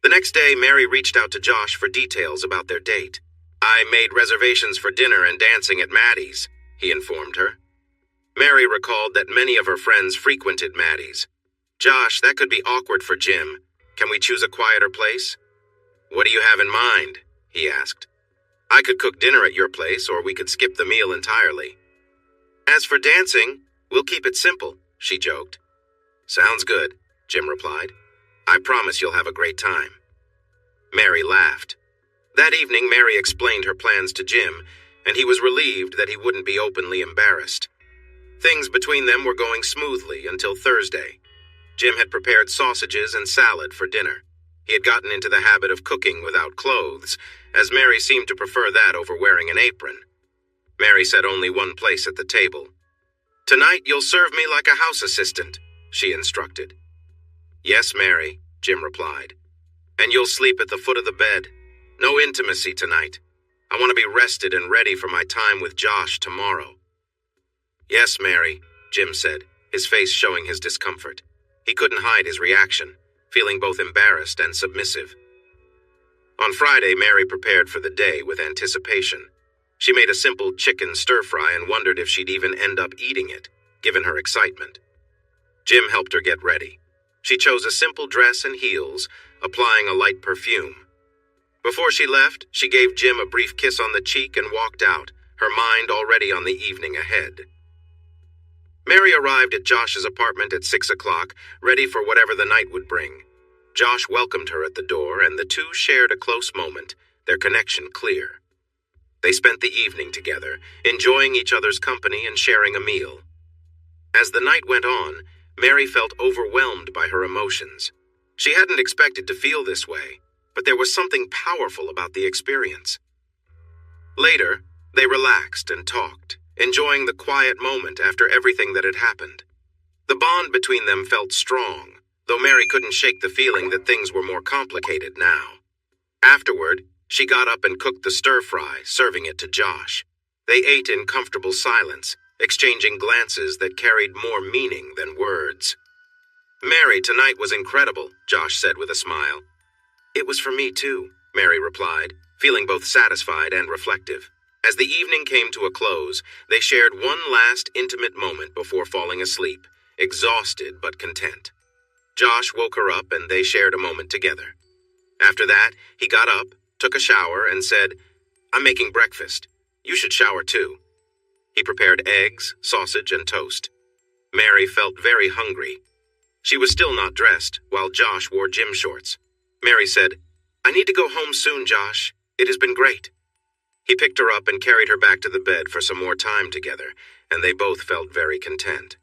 The next day, Mary reached out to Josh for details about their date. "I made reservations for dinner and dancing at Maddie's," he informed her. Mary recalled that many of her friends frequented Maddie's. "Josh, that could be awkward for Jim. Can we choose a quieter place?" "What do you have in mind?" he asked. "I could cook dinner at your place, or we could skip the meal entirely." "As for dancing, we'll keep it simple," she joked. "Sounds good," Jim replied. "I promise you'll have a great time." Mary laughed. That evening, Mary explained her plans to Jim, and he was relieved that he wouldn't be openly embarrassed. Things between them were going smoothly until Thursday. Jim had prepared sausages and salad for dinner. He had gotten into the habit of cooking without clothes, as Mary seemed to prefer that over wearing an apron. Mary set only one place at the table. "Tonight you'll serve me like a house assistant," she instructed. "Yes, Mary," Jim replied. "And you'll sleep at the foot of the bed. No intimacy tonight. I want to be rested and ready for my time with Josh tomorrow." "Yes, Mary," Jim said, his face showing his discomfort. He couldn't hide his reaction, feeling both embarrassed and submissive. On Friday, Mary prepared for the day with anticipation. She made a simple chicken stir-fry and wondered if she'd even end up eating it, given her excitement. Jim helped her get ready. She chose a simple dress and heels, applying a light perfume. Before she left, she gave Jim a brief kiss on the cheek and walked out, her mind already on the evening ahead. Mary arrived at Josh's apartment at 6 o'clock, ready for whatever the night would bring. Josh welcomed her at the door, and the two shared a close moment, their connection clear. They spent the evening together, enjoying each other's company and sharing a meal. As the night went on, Mary felt overwhelmed by her emotions. She hadn't expected to feel this way, but there was something powerful about the experience. Later, they relaxed and talked, enjoying the quiet moment after everything that had happened. The bond between them felt strong, though Mary couldn't shake the feeling that things were more complicated now. Afterward, she got up and cooked the stir-fry, serving it to Josh. They ate in comfortable silence, exchanging glances that carried more meaning than words. "Mary, tonight was incredible," Josh said with a smile. "It was for me too," Mary replied, feeling both satisfied and reflective. As the evening came to a close, they shared one last intimate moment before falling asleep, exhausted but content. Josh woke her up and they shared a moment together. After that, he got up, took a shower, and said, "I'm making breakfast. You should shower too." He prepared eggs, sausage, and toast. Mary felt very hungry. She was still not dressed, while Josh wore gym shorts. Mary said, "I need to go home soon, Josh. It has been great." He picked her up and carried her back to the bed for some more time together, and they both felt very content.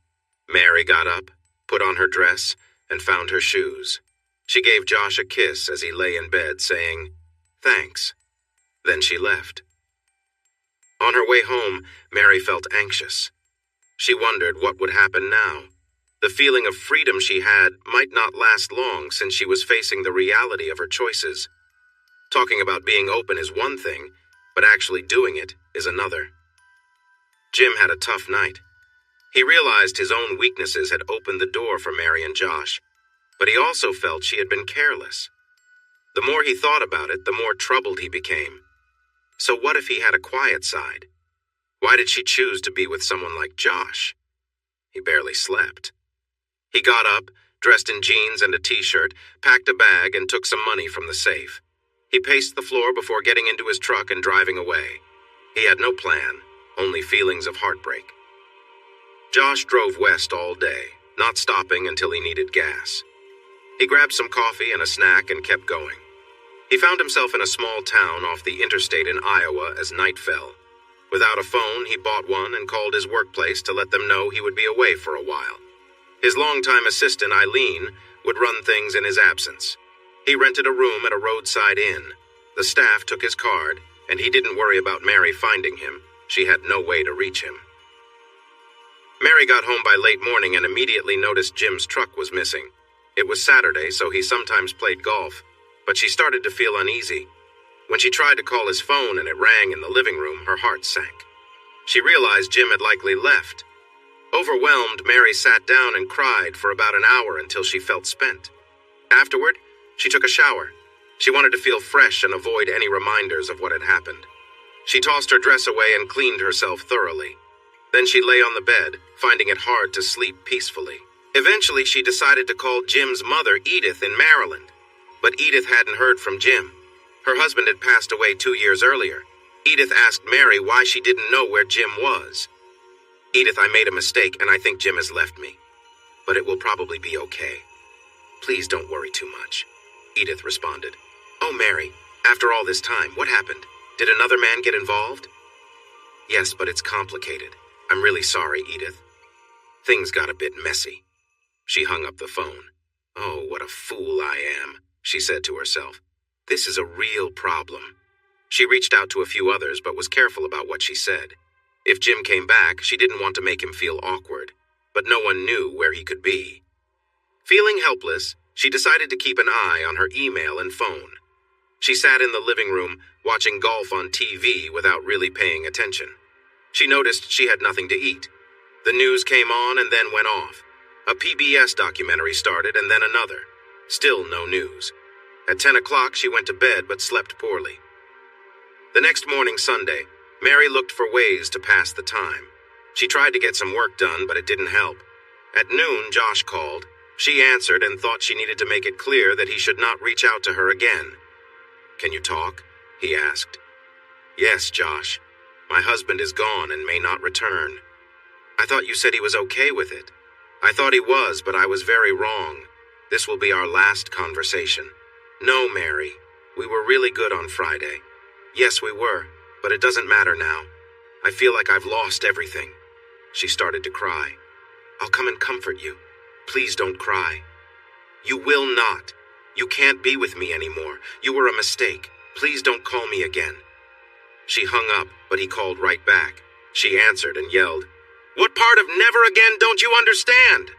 Mary got up, put on her dress, and found her shoes. She gave Josh a kiss as he lay in bed, saying, "Thanks." Then she left. On her way home, Mary felt anxious. She wondered what would happen now. The feeling of freedom she had might not last long since she was facing the reality of her choices. Talking about being open is one thing, but actually doing it is another. Jim had a tough night. He realized his own weaknesses had opened the door for Mary and Josh, but he also felt she had been careless. The more he thought about it, the more troubled he became. So what if he had a quiet side? Why did she choose to be with someone like Josh? He barely slept. He got up, dressed in jeans and a t-shirt, packed a bag, and took some money from the safe. He paced the floor before getting into his truck and driving away. He had no plan, only feelings of heartbreak. Josh drove west all day, not stopping until he needed gas. He grabbed some coffee and a snack and kept going. He found himself in a small town off the interstate in Iowa as night fell. Without a phone, he bought one and called his workplace to let them know he would be away for a while. His longtime assistant, Eileen, would run things in his absence. He rented a room at a roadside inn. The staff took his card, and he didn't worry about Mary finding him. She had no way to reach him. Mary got home by late morning and immediately noticed Jim's truck was missing. It was Saturday, so he sometimes played golf, but she started to feel uneasy. When she tried to call his phone and it rang in the living room, her heart sank. She realized Jim had likely left. Overwhelmed, Mary sat down and cried for about an hour until she felt spent. Afterward, she took a shower. She wanted to feel fresh and avoid any reminders of what had happened. She tossed her dress away and cleaned herself thoroughly. Then she lay on the bed, finding it hard to sleep peacefully. Eventually, she decided to call Jim's mother, Edith, in Maryland. But Edith hadn't heard from Jim. Her husband had passed away 2 years earlier. Edith asked Mary why she didn't know where Jim was. "Edith, I made a mistake, and I think Jim has left me. But it will probably be okay. Please don't worry too much," Edith responded. "Oh, Mary, after all this time, what happened? Did another man get involved?" "Yes, but it's complicated. I'm really sorry, Edith. Things got a bit messy." She hung up the phone. "Oh, what a fool I am," she said to herself. "This is a real problem." She reached out to a few others, but was careful about what she said. If Jim came back, she didn't want to make him feel awkward, but no one knew where he could be. Feeling helpless, she decided to keep an eye on her email and phone. She sat in the living room, watching golf on TV without really paying attention. She noticed she had nothing to eat. The news came on and then went off. A PBS documentary started and then another. Still no news. At 10 o'clock, she went to bed but slept poorly. The next morning, Sunday, Mary looked for ways to pass the time. She tried to get some work done, but it didn't help. At noon, Josh called. She answered and thought she needed to make it clear that he should not reach out to her again. "Can you talk?" he asked. "Yes, Josh. My husband is gone and may not return." "I thought you said he was okay with it." "I thought he was, but I was very wrong. This will be our last conversation." "No, Mary. We were really good on Friday." "Yes, we were, but it doesn't matter now. I feel like I've lost everything." She started to cry. "I'll come and comfort you. Please don't cry." "You will not. You can't be with me anymore. You were a mistake. Please don't call me again." She hung up, but he called right back. She answered and yelled, "What part of never again don't you understand?"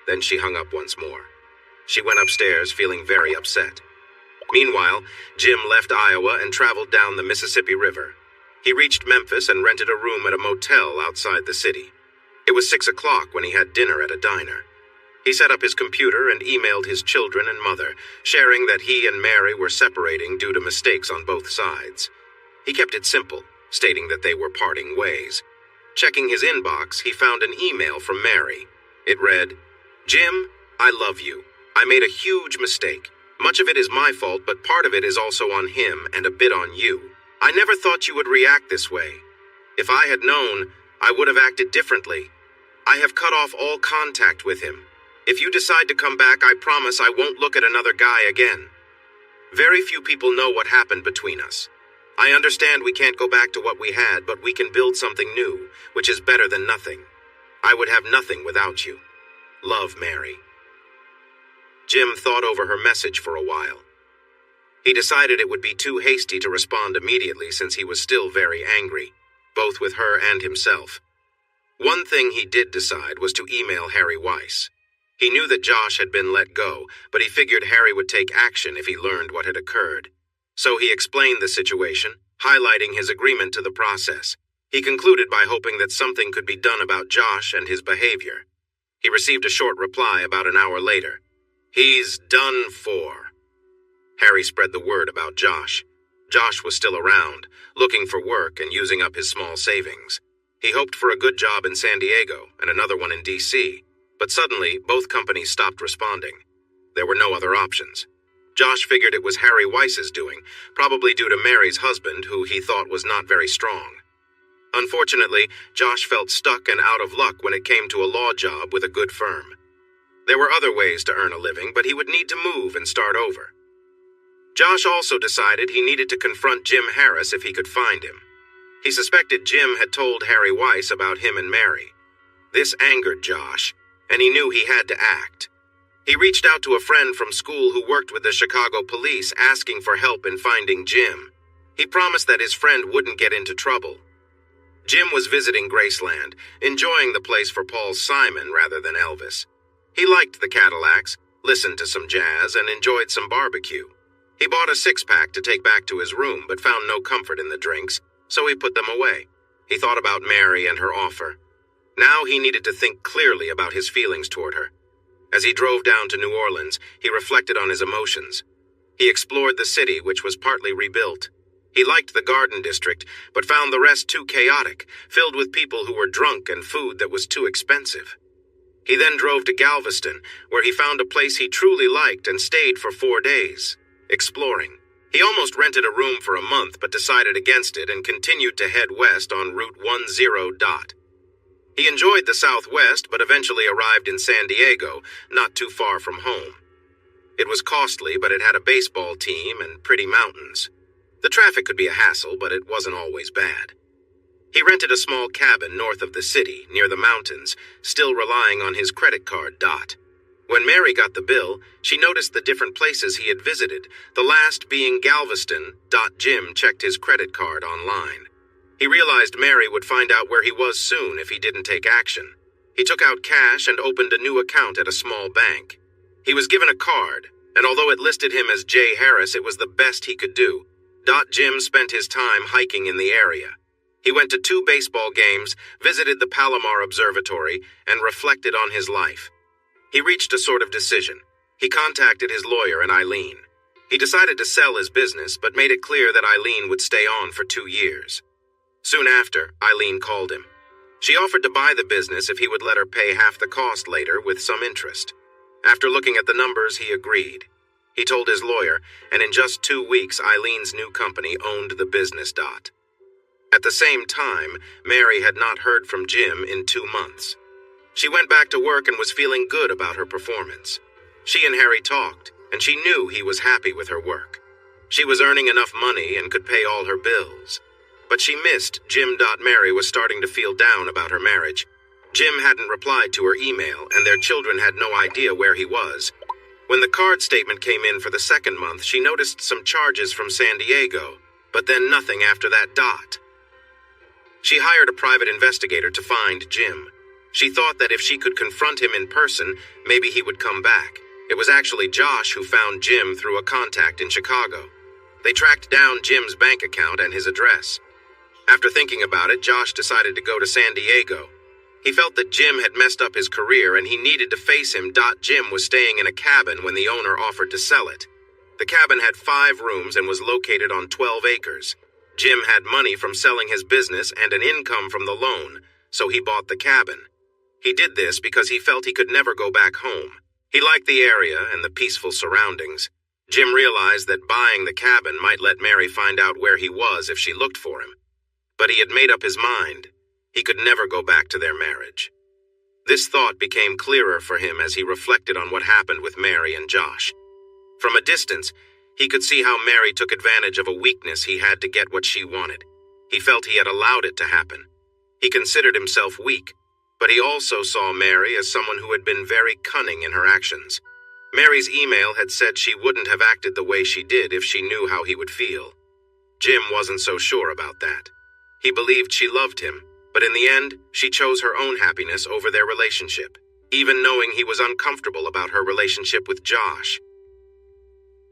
Then she hung up once more. She went upstairs feeling very upset. Meanwhile, Jim left Iowa and traveled down the Mississippi River. He reached Memphis and rented a room at a motel outside the city. It was 6 o'clock when he had dinner at a diner. He set up his computer and emailed his children and mother, sharing that he and Mary were separating due to mistakes on both sides. He kept it simple, stating that they were parting ways. Checking his inbox, he found an email from Mary. It read, "Jim, I love you. I made a huge mistake. Much of it is my fault, but part of it is also on him and a bit on you. I never thought you would react this way. If I had known, I would have acted differently. I have cut off all contact with him. If you decide to come back, I promise I won't look at another guy again. Very few people know what happened between us. I understand we can't go back to what we had, but we can build something new, which is better than nothing. I would have nothing without you. Love, Mary." Jim thought over her message for a while. He decided it would be too hasty to respond immediately since he was still very angry, both with her and himself. One thing he did decide was to email Harry Weiss. He knew that Josh had been let go, but he figured Harry would take action if he learned what had occurred. So he explained the situation, highlighting his agreement to the process. He concluded by hoping that something could be done about Josh and his behavior. He received a short reply about an hour later. "He's done for." Harry spread the word about Josh. Josh was still around, looking for work and using up his small savings. He hoped for a good job in San Diego and another one in D.C., but suddenly both companies stopped responding. There were no other options. Josh figured it was Harry Weiss's doing, probably due to Mary's husband, who he thought was not very strong. Unfortunately, Josh felt stuck and out of luck when it came to a law job with a good firm. There were other ways to earn a living, but he would need to move and start over. Josh also decided he needed to confront Jim Harris if he could find him. He suspected Jim had told Harry Weiss about him and Mary. This angered Josh, and he knew he had to act. He reached out to a friend from school who worked with the Chicago police asking for help in finding Jim. He promised that his friend wouldn't get into trouble. Jim was visiting Graceland, enjoying the place for Paul Simon rather than Elvis. He liked the Cadillacs, listened to some jazz, and enjoyed some barbecue. He bought a six-pack to take back to his room, but found no comfort in the drinks, so he put them away. He thought about Mary and her offer. Now he needed to think clearly about his feelings toward her. As he drove down to New Orleans, he reflected on his emotions. He explored the city, which was partly rebuilt. He liked the Garden District, but found the rest too chaotic, filled with people who were drunk and food that was too expensive. He then drove to Galveston, where he found a place he truly liked and stayed for 4 days, exploring. He almost rented a room for a month, but decided against it and continued to head west on Route 10. He enjoyed the Southwest, but eventually arrived in San Diego, not too far from home. It was costly, but it had a baseball team and pretty mountains. The traffic could be a hassle, but it wasn't always bad. He rented a small cabin north of the city, near the mountains, still relying on his credit card, Dot. When Mary got the bill, she noticed the different places he had visited, the last being Galveston. Jim checked his credit card online. He realized Mary would find out where he was soon if he didn't take action. He took out cash and opened a new account at a small bank. He was given a card, and although it listed him as J. Harris, it was the best he could do. Jim spent his time hiking in the area. He went to 2 baseball games, visited the Palomar Observatory, and reflected on his life. He reached a sort of decision. He contacted his lawyer and Eileen. He decided to sell his business, but made it clear that Eileen would stay on for 2 years. Soon after, Eileen called him. She offered to buy the business if he would let her pay half the cost later with some interest. After looking at the numbers, he agreed. He told his lawyer, and in just 2 weeks, Eileen's new company owned the business. At the same time, Mary had not heard from Jim in 2 months. She went back to work and was feeling good about her performance. She and Harry talked, and she knew he was happy with her work. She was earning enough money and could pay all her bills. But she missed Jim. Mary was starting to feel down about her marriage. Jim hadn't replied to her email, and their children had no idea where he was. When the card statement came in for the 2nd month, she noticed some charges from San Diego, but then nothing after that. She hired a private investigator to find Jim. She thought that if she could confront him in person, maybe he would come back. It was actually Josh who found Jim through a contact in Chicago. They tracked down Jim's bank account and his address. After thinking about it, Josh decided to go to San Diego. He felt that Jim had messed up his career and he needed to face him. Jim was staying in a cabin when the owner offered to sell it. The cabin had 5 rooms and was located on 12 acres. Jim had money from selling his business and an income from the loan, so he bought the cabin. He did this because he felt he could never go back home. He liked the area and the peaceful surroundings. Jim realized that buying the cabin might let Mary find out where he was if she looked for him. But he had made up his mind. He could never go back to their marriage. This thought became clearer for him as he reflected on what happened with Mary and Josh. From a distance, he could see how Mary took advantage of a weakness he had to get what she wanted. He felt he had allowed it to happen. He considered himself weak, but he also saw Mary as someone who had been very cunning in her actions. Mary's email had said she wouldn't have acted the way she did if she knew how he would feel. Jim wasn't so sure about that. He believed she loved him, but in the end, she chose her own happiness over their relationship, even knowing he was uncomfortable about her relationship with Josh.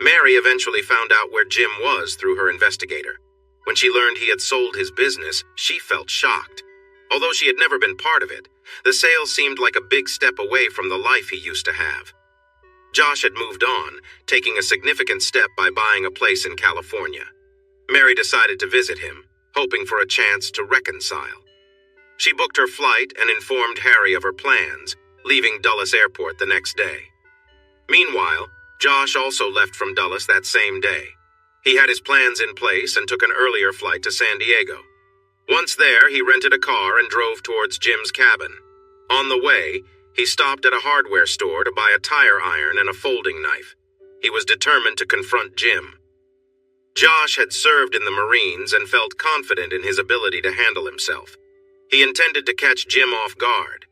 Mary eventually found out where Jim was through her investigator. When she learned he had sold his business, she felt shocked. Although she had never been part of it, the sale seemed like a big step away from the life he used to have. Josh had moved on, taking a significant step by buying a place in California. Mary decided to visit him, hoping for a chance to reconcile. She booked her flight and informed Harry of her plans, leaving Dulles Airport the next day. Meanwhile, Josh also left from Dulles that same day. He had his plans in place and took an earlier flight to San Diego. Once there, he rented a car and drove towards Jim's cabin. On the way, he stopped at a hardware store to buy a tire iron and a folding knife. He was determined to confront Jim. Josh had served in the Marines and felt confident in his ability to handle himself. He intended to catch Jim off guard.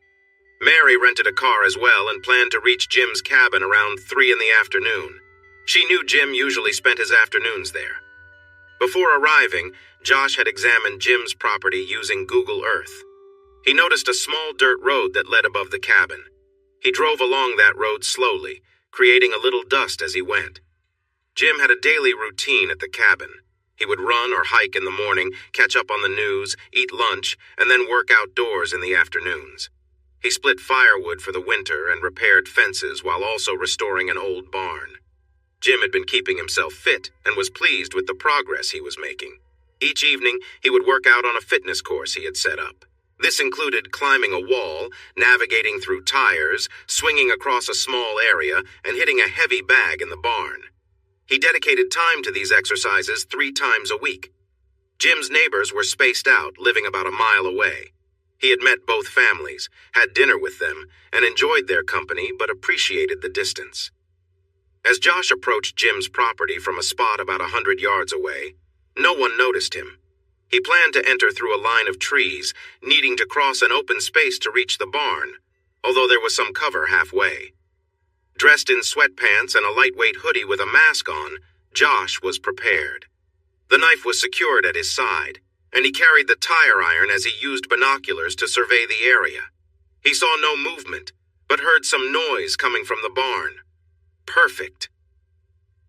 Mary rented a car as well and planned to reach Jim's cabin around 3 in the afternoon. She knew Jim usually spent his afternoons there. Before arriving, Josh had examined Jim's property using Google Earth. He noticed a small dirt road that led above the cabin. He drove along that road slowly, creating a little dust as he went. Jim had a daily routine at the cabin. He would run or hike in the morning, catch up on the news, eat lunch, and then work outdoors in the afternoons. He split firewood for the winter and repaired fences while also restoring an old barn. Jim had been keeping himself fit and was pleased with the progress he was making. Each evening, he would work out on a fitness course he had set up. This included climbing a wall, navigating through tires, swinging across a small area, and hitting a heavy bag in the barn. He dedicated time to these exercises 3 times a week. Jim's neighbors were spaced out, living about a mile away. He had met both families, had dinner with them, and enjoyed their company but appreciated the distance. As Josh approached Jim's property from a spot about 100 yards away, no one noticed him. He planned to enter through a line of trees, needing to cross an open space to reach the barn, although there was some cover halfway. Dressed in sweatpants and a lightweight hoodie with a mask on, Josh was prepared. The knife was secured at his side, and he carried the tire iron as he used binoculars to survey the area. He saw no movement, but heard some noise coming from the barn. Perfect.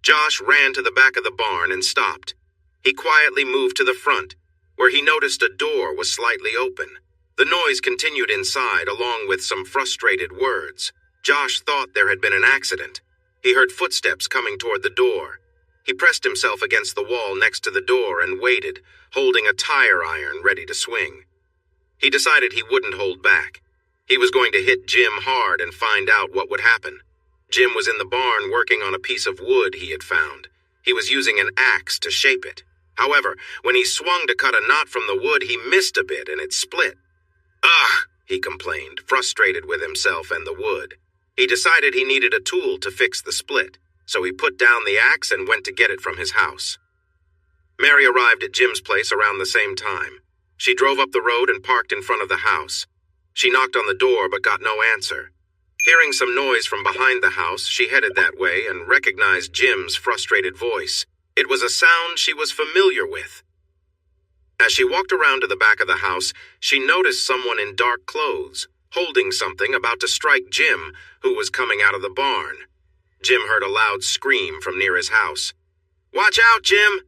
Josh ran to the back of the barn and stopped. He quietly moved to the front, where he noticed a door was slightly open. The noise continued inside, along with some frustrated words. Josh thought there had been an accident. He heard footsteps coming toward the door. He pressed himself against the wall next to the door and waited, holding a tire iron ready to swing. He decided he wouldn't hold back. He was going to hit Jim hard and find out what would happen. Jim was in the barn working on a piece of wood he had found. He was using an axe to shape it. However, when he swung to cut a knot from the wood, he missed a bit and it split. "Ugh," he complained, frustrated with himself and the wood. He decided he needed a tool to fix the split, so he put down the axe and went to get it from his house. Mary arrived at Jim's place around the same time. She drove up the road and parked in front of the house. She knocked on the door but got no answer. Hearing some noise from behind the house, she headed that way and recognized Jim's frustrated voice. It was a sound she was familiar with. As she walked around to the back of the house, she noticed someone in dark clothes, holding something about to strike Jim, who was coming out of the barn. Jim heard a loud scream from near his house. "Watch out, Jim!"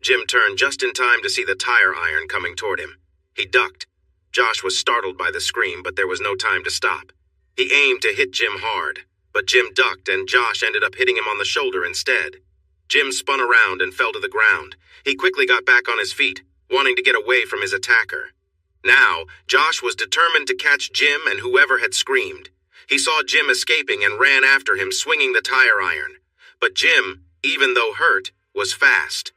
Jim turned just in time to see the tire iron coming toward him. He ducked. Josh was startled by the scream, but there was no time to stop. He aimed to hit Jim hard, but Jim ducked and Josh ended up hitting him on the shoulder instead. Jim spun around and fell to the ground. He quickly got back on his feet, wanting to get away from his attacker. Now, Josh was determined to catch Jim and whoever had screamed. He saw Jim escaping and ran after him, swinging the tire iron. But Jim, even though hurt, was fast.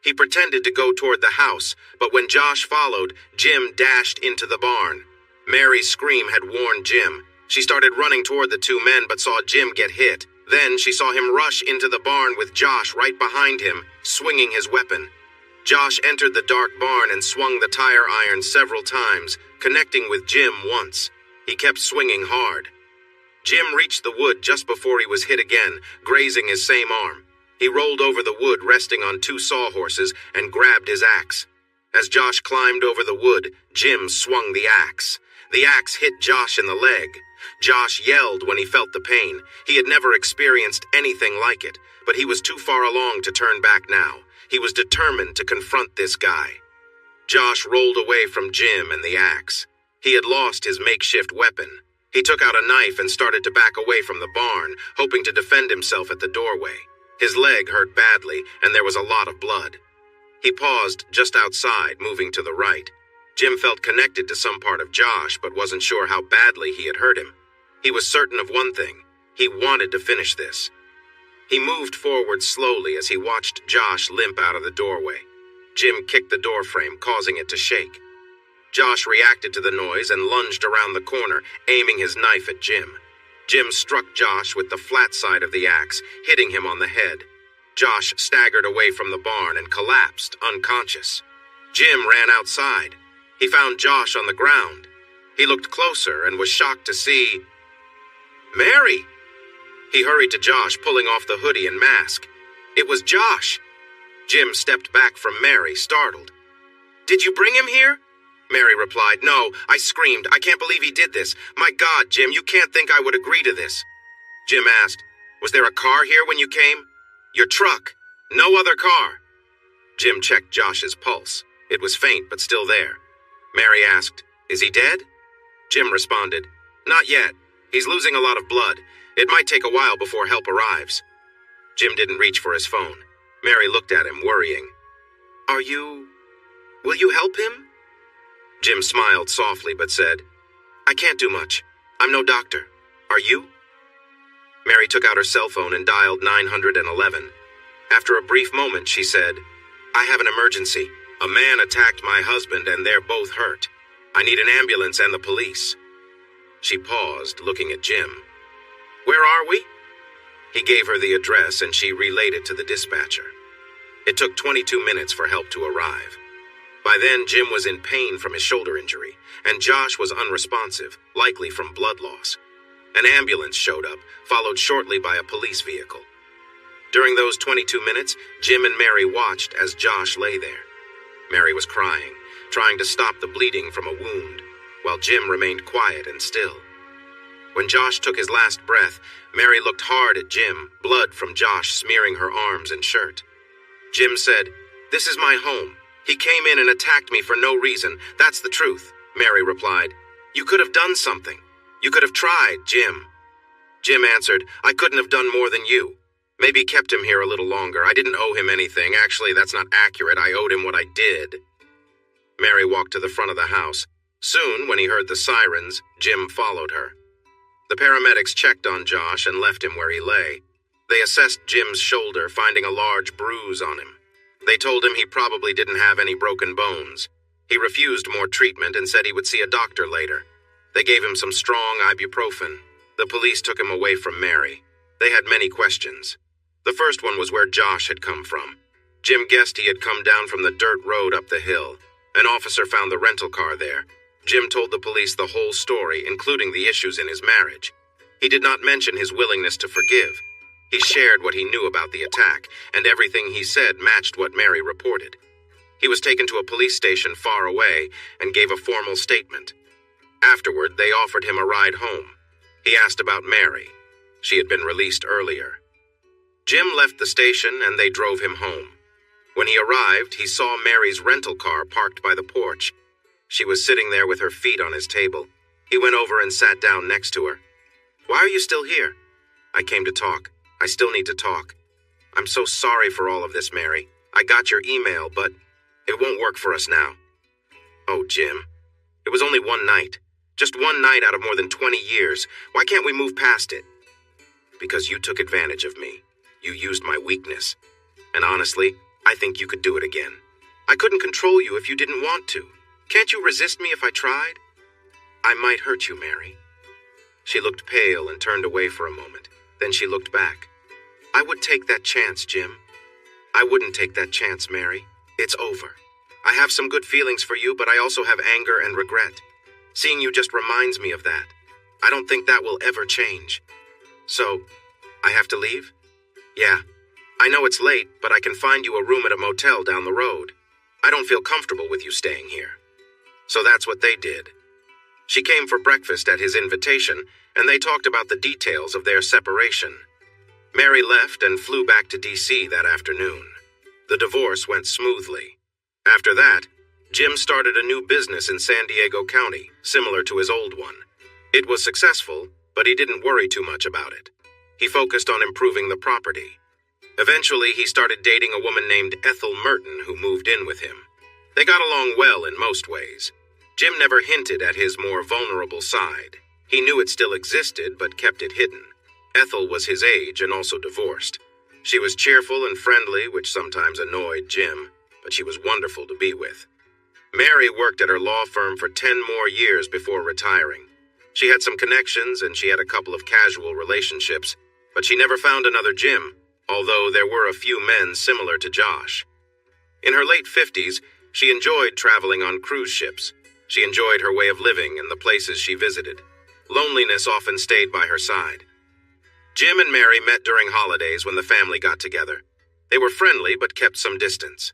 He pretended to go toward the house, but when Josh followed, Jim dashed into the barn. Mary's scream had warned Jim. She started running toward the two men but saw Jim get hit. Then she saw him rush into the barn with Josh right behind him, swinging his weapon. Josh entered the dark barn and swung the tire iron several times, connecting with Jim once. He kept swinging hard. Jim reached the wood just before he was hit again, grazing his same arm. He rolled over the wood, resting on two sawhorses, and grabbed his axe. As Josh climbed over the wood, Jim swung the axe. The axe hit Josh in the leg. Josh yelled when he felt the pain. He had never experienced anything like it, but he was too far along to turn back now. He was determined to confront this guy. Josh rolled away from Jim and the axe. He had lost his makeshift weapon. He took out a knife and started to back away from the barn, hoping to defend himself at the doorway. His leg hurt badly, and there was a lot of blood. He paused just outside, moving to the right. Jim felt connected to some part of Josh, but wasn't sure how badly he had hurt him. He was certain of one thing. He wanted to finish this. He moved forward slowly as he watched Josh limp out of the doorway. Jim kicked the doorframe, causing it to shake. Josh reacted to the noise and lunged around the corner, aiming his knife at Jim. Jim struck Josh with the flat side of the axe, hitting him on the head. Josh staggered away from the barn and collapsed, unconscious. Jim ran outside. He found Josh on the ground. He looked closer and was shocked to see Mary. He hurried to Josh, pulling off the hoodie and mask. It was Josh. Jim stepped back from Mary, startled. "Did you bring him here?" Mary replied, "No," I screamed. "I can't believe he did this. My God, Jim, you can't think I would agree to this." Jim asked, "Was there a car here when you came?" "Your truck. No other car." Jim checked Josh's pulse. It was faint, but still there. Mary asked, "Is he dead?" Jim responded, "Not yet. He's losing a lot of blood. It might take a while before help arrives." Jim didn't reach for his phone. Mary looked at him, worrying. Will you help him?" Jim smiled softly but said, "I can't do much. I'm no doctor. Are you?" Mary took out her cell phone and dialed 911. After a brief moment, she said, "I have an emergency. A man attacked my husband and they're both hurt. I need an ambulance and the police." She paused, looking at Jim. "Where are we?" He gave her the address and she relayed it to the dispatcher. It took 22 minutes for help to arrive. By then, Jim was in pain from his shoulder injury, and Josh was unresponsive, likely from blood loss. An ambulance showed up, followed shortly by a police vehicle. During those 22 minutes, Jim and Mary watched as Josh lay there. Mary was crying, trying to stop the bleeding from a wound, while Jim remained quiet and still. When Josh took his last breath, Mary looked hard at Jim, blood from Josh smearing her arms and shirt. Jim said, "This is my home. He came in and attacked me for no reason. That's the truth." Mary replied, "You could have done something. You could have tried, Jim." Jim answered, "I couldn't have done more than you. Maybe kept him here a little longer. I didn't owe him anything. Actually, that's not accurate. I owed him what I did." Mary walked to the front of the house. Soon, when he heard the sirens, Jim followed her. The paramedics checked on Josh and left him where he lay. They assessed Jim's shoulder, finding a large bruise on him. They told him he probably didn't have any broken bones. He refused more treatment and said he would see a doctor later. They gave him some strong ibuprofen. The police took him away from Mary. They had many questions. The first one was where Josh had come from. Jim guessed he had come down from the dirt road up the hill. An officer found the rental car there. Jim told the police the whole story, including the issues in his marriage. He did not mention his willingness to forgive. He shared what he knew about the attack, and everything he said matched what Mary reported. He was taken to a police station far away and gave a formal statement. Afterward, they offered him a ride home. He asked about Mary. She had been released earlier. Jim left the station and they drove him home. When he arrived, he saw Mary's rental car parked by the porch. She was sitting there with her feet on his table. He went over and sat down next to her. "Why are you still here?" "I came to talk. I still need to talk. I'm so sorry for all of this, Mary. I got your email, but it won't work for us now." "Oh, Jim. It was only one night. Just one night out of more than 20 years. Why can't we move past it?" "Because you took advantage of me. You used my weakness. And honestly, I think you could do it again. I couldn't control you if you didn't want to. Can't you resist me if I tried?" "I might hurt you, Mary." She looked pale and turned away for a moment. Then she looked back. "I would take that chance, Jim." "I wouldn't take that chance, Mary. It's over. I have some good feelings for you, but I also have anger and regret. Seeing you just reminds me of that. I don't think that will ever change. So, I have to leave?" "Yeah. I know it's late, but I can find you a room at a motel down the road. I don't feel comfortable with you staying here." So that's what they did. She came for breakfast at his invitation, and they talked about the details of their separation. Mary left and flew back to D.C. that afternoon. The divorce went smoothly. After that, Jim started a new business in San Diego County, similar to his old one. It was successful, but he didn't worry too much about it. He focused on improving the property. Eventually, he started dating a woman named Ethel Merton who moved in with him. They got along well in most ways. Jim never hinted at his more vulnerable side. He knew it still existed, but kept it hidden. Ethel was his age and also divorced. She was cheerful and friendly, which sometimes annoyed Jim, but she was wonderful to be with. Mary worked at her law firm for 10 more years before retiring. She had some connections and she had a couple of casual relationships, but she never found another Jim, although there were a few men similar to Josh. In her late 50s, she enjoyed traveling on cruise ships. She enjoyed her way of living and the places she visited. Loneliness often stayed by her side. Jim and Mary met during holidays when the family got together. They were friendly but kept some distance.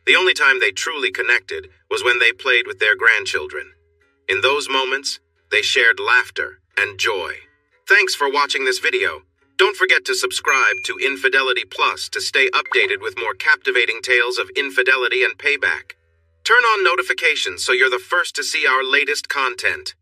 The only time they truly connected was when they played with their grandchildren. In those moments, they shared laughter and joy. Thanks for watching this video. Don't forget to subscribe to Infidelity Plus to stay updated with more captivating tales of infidelity and payback. Turn on notifications so you're the first to see our latest content.